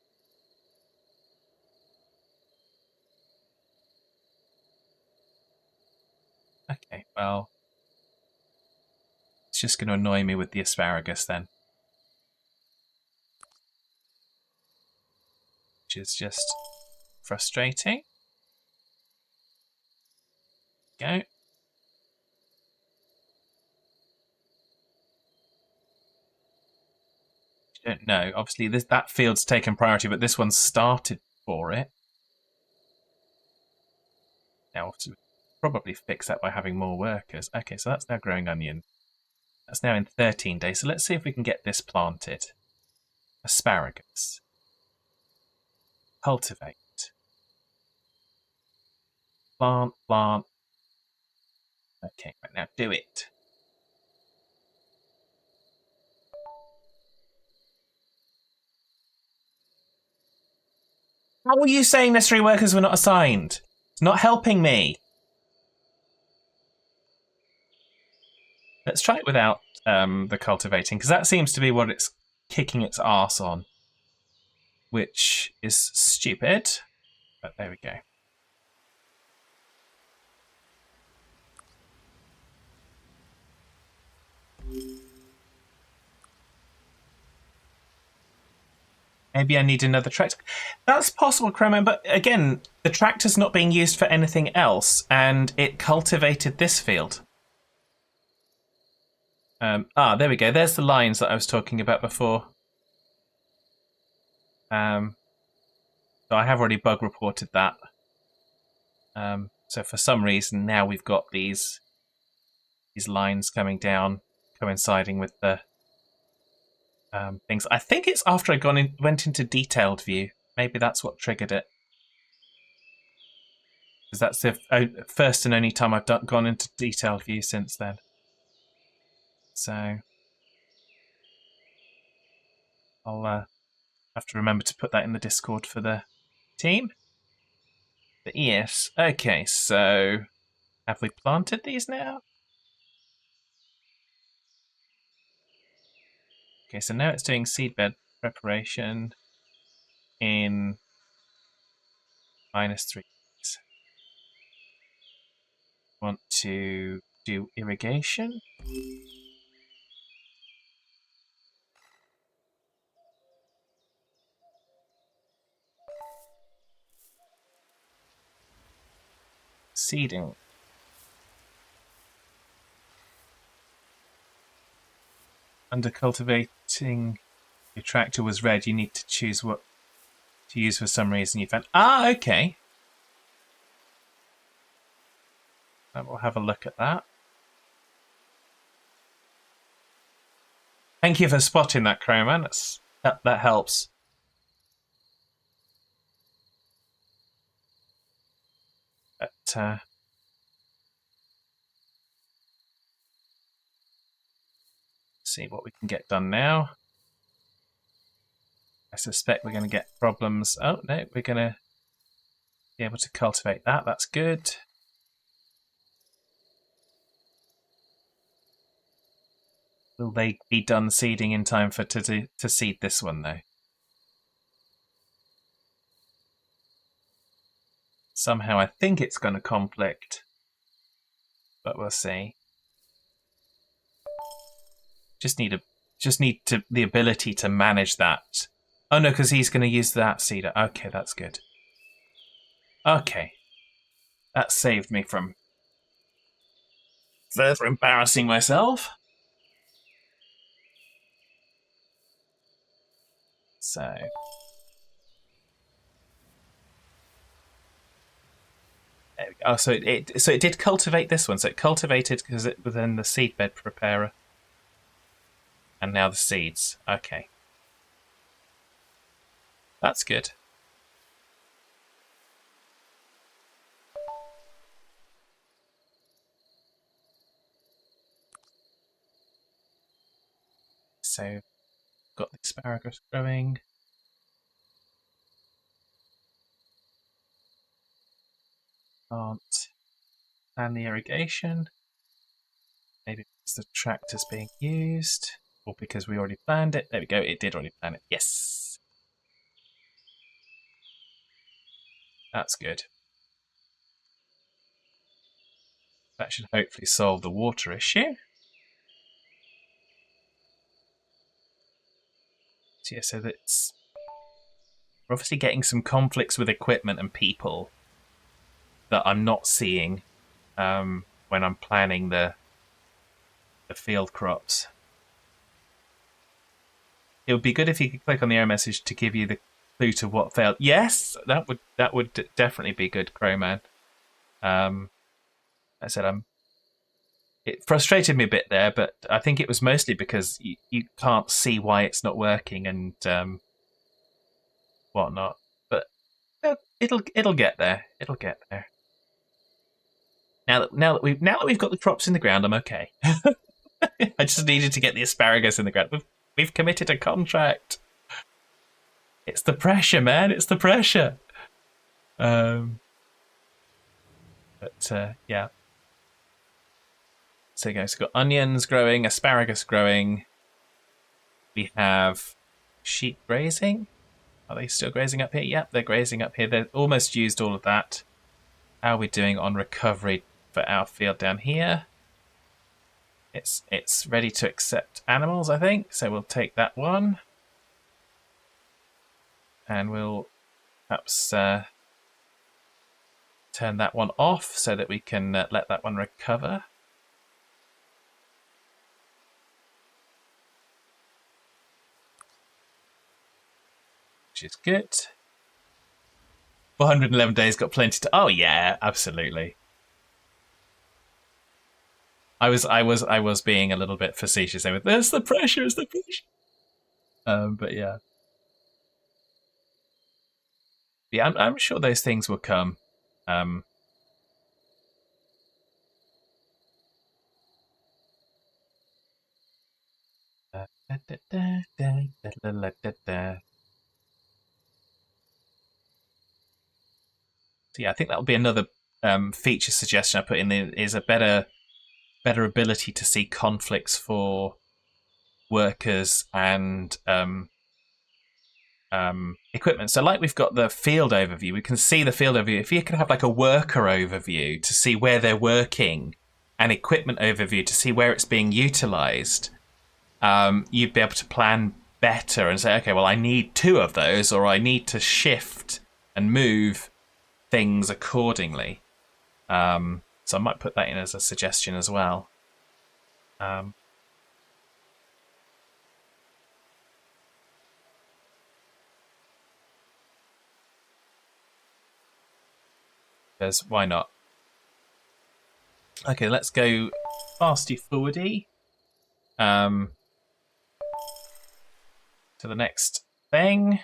Okay, well, it's just going to annoy me with the asparagus then. Which is just frustrating. Go. You don't know. Obviously, that field's taken priority, but this one started for it. Now, probably fix that by having more workers. Okay, so that's now growing onion. That's now in 13 days. So let's see if we can get this planted. Asparagus. Cultivate. Plant, plant. Okay, right now do it. How are you saying necessary workers were not assigned? It's not helping me. Let's try it without the cultivating, because that seems to be what it's kicking its arse on, which is stupid. But there we go. Maybe I need another tractor. That's possible, Chromo, but again, the tractor's not being used for anything else, and it cultivated this field. There we go. There's the lines that I was talking about before. So I have already bug reported that. So for some reason now we've got these lines coming down, coinciding with the things. I think it's after I went into detailed view. Maybe that's what triggered it. Because that's the first and only time I've gone into detailed view since then. So I'll have to remember to put that in the Discord for the team. But yes, okay, so have we planted these now? Okay, so now it's doing seedbed preparation in -3. Want to do irrigation? Seeding. Under cultivating, your tractor was red. You need to choose what to use for some reason. You found okay. And we'll have a look at that. Thank you for spotting that, Crowman. That helps. But see what we can get done now. I suspect we're going to get problems. Oh, no, we're going to be able to cultivate that. That's good. Will they be done seeding in time for to seed this one, though? Somehow I think it's going to conflict, but we'll see. Just need the ability to manage that. Oh no, because he's going to use that seeder. Okay, that's good. Okay, that saved me from further embarrassing myself. So. Oh, so it did cultivate this one. So it cultivated because it was in the seedbed preparer, and now the seeds. Okay, that's good. So, got the asparagus growing. Can't plan the irrigation. Maybe because the tractor's being used, or because we already planned it. There we go. It did already plan it. Yes, that's good. That should hopefully solve the water issue. So yeah, so that's we're obviously getting some conflicts with equipment and people that I'm not seeing when I'm planning the field crops. It would be good if you could click on the error message to give you the clue to what failed. Yes, that would definitely be good, Crowman. I said it frustrated me a bit there, but I think it was mostly because you can't see why it's not working and whatnot. But it'll get there. It'll get there. Now that we've got the crops in the ground, I'm okay. I just needed to get the asparagus in the ground. We've committed a contract. It's the pressure, man. It's the pressure. But yeah. So we've got onions growing, asparagus growing. We have sheep grazing. Are they still grazing up here? Yep, they're grazing up here. They've almost used all of that. How are we doing on recovery for our field down here? It's ready to accept animals, I think. So we'll take that one. And we'll perhaps turn that one off so that we can let that one recover. Which is good. 411 days, got plenty to... Oh yeah, absolutely. I was being a little bit facetious there. There's the pressure, it's the pressure. But yeah. Yeah, I'm sure those things will come. So yeah, I think that'll be another feature suggestion I put in there, is a better ability to see conflicts for workers and equipment. So like we've got the field overview, we can see the field overview. If you could have like a worker overview to see where they're working, and equipment overview to see where it's being utilized, you'd be able to plan better and say, okay, well, I need 2 of those, or I need to shift and move things accordingly. So I might put that in as a suggestion as well. Because why not? Okay, let's go fasty forwardy. To the next thing.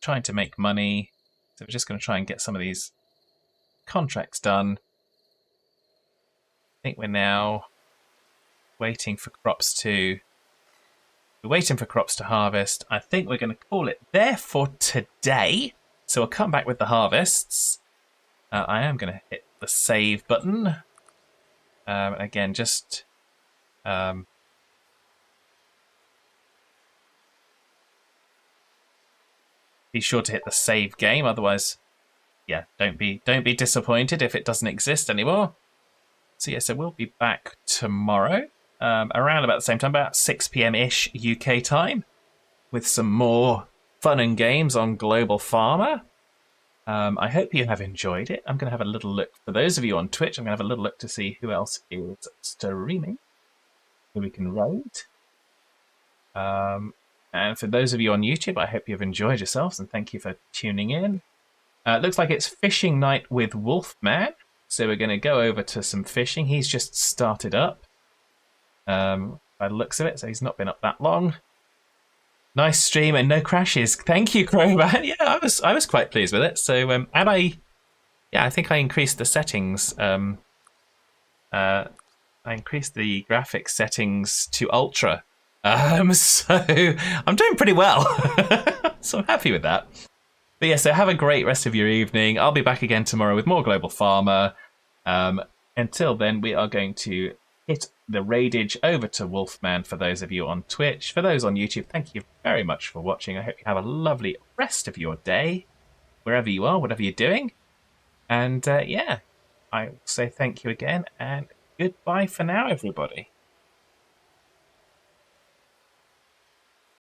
Trying to make money. So we're just going to try and get some of these contracts done. I think we're now waiting for crops to... We're waiting for crops to harvest. I think we're going to call it there for today. So we'll come back with the harvests. I am going to hit the save button. Again, just... be sure to hit the save game, otherwise, yeah, don't be disappointed if it doesn't exist anymore. So yeah, so we'll be back tomorrow, around about the same time, about 6 p.m-ish UK time, with some more fun and games on Global Farmer. I hope you have enjoyed it. I'm going to have a little look, for those of you on Twitch, I'm going to have a little look to see who else is streaming, who we can raid. And for those of you on YouTube, I hope you've enjoyed yourselves, and thank you for tuning in. It looks like it's fishing night with Wolfman, so we're going to go over to some fishing. He's just started up, by the looks of it, so he's not been up that long. Nice stream and no crashes. Thank you, Crowman. Yeah, I was quite pleased with it. So, and I think I increased the settings. I increased the graphics settings to ultra. So I'm doing pretty well. So I'm happy with that. But yeah, so have a great rest of your evening. I'll be back again tomorrow with more Global Farmer. Until then, we are going to hit the raidage over to Wolfman for those of you on Twitch. For those on YouTube, thank you very much for watching. I hope you have a lovely rest of your day, wherever you are, whatever you're doing. And yeah, I will say thank you again, and goodbye for now, everybody.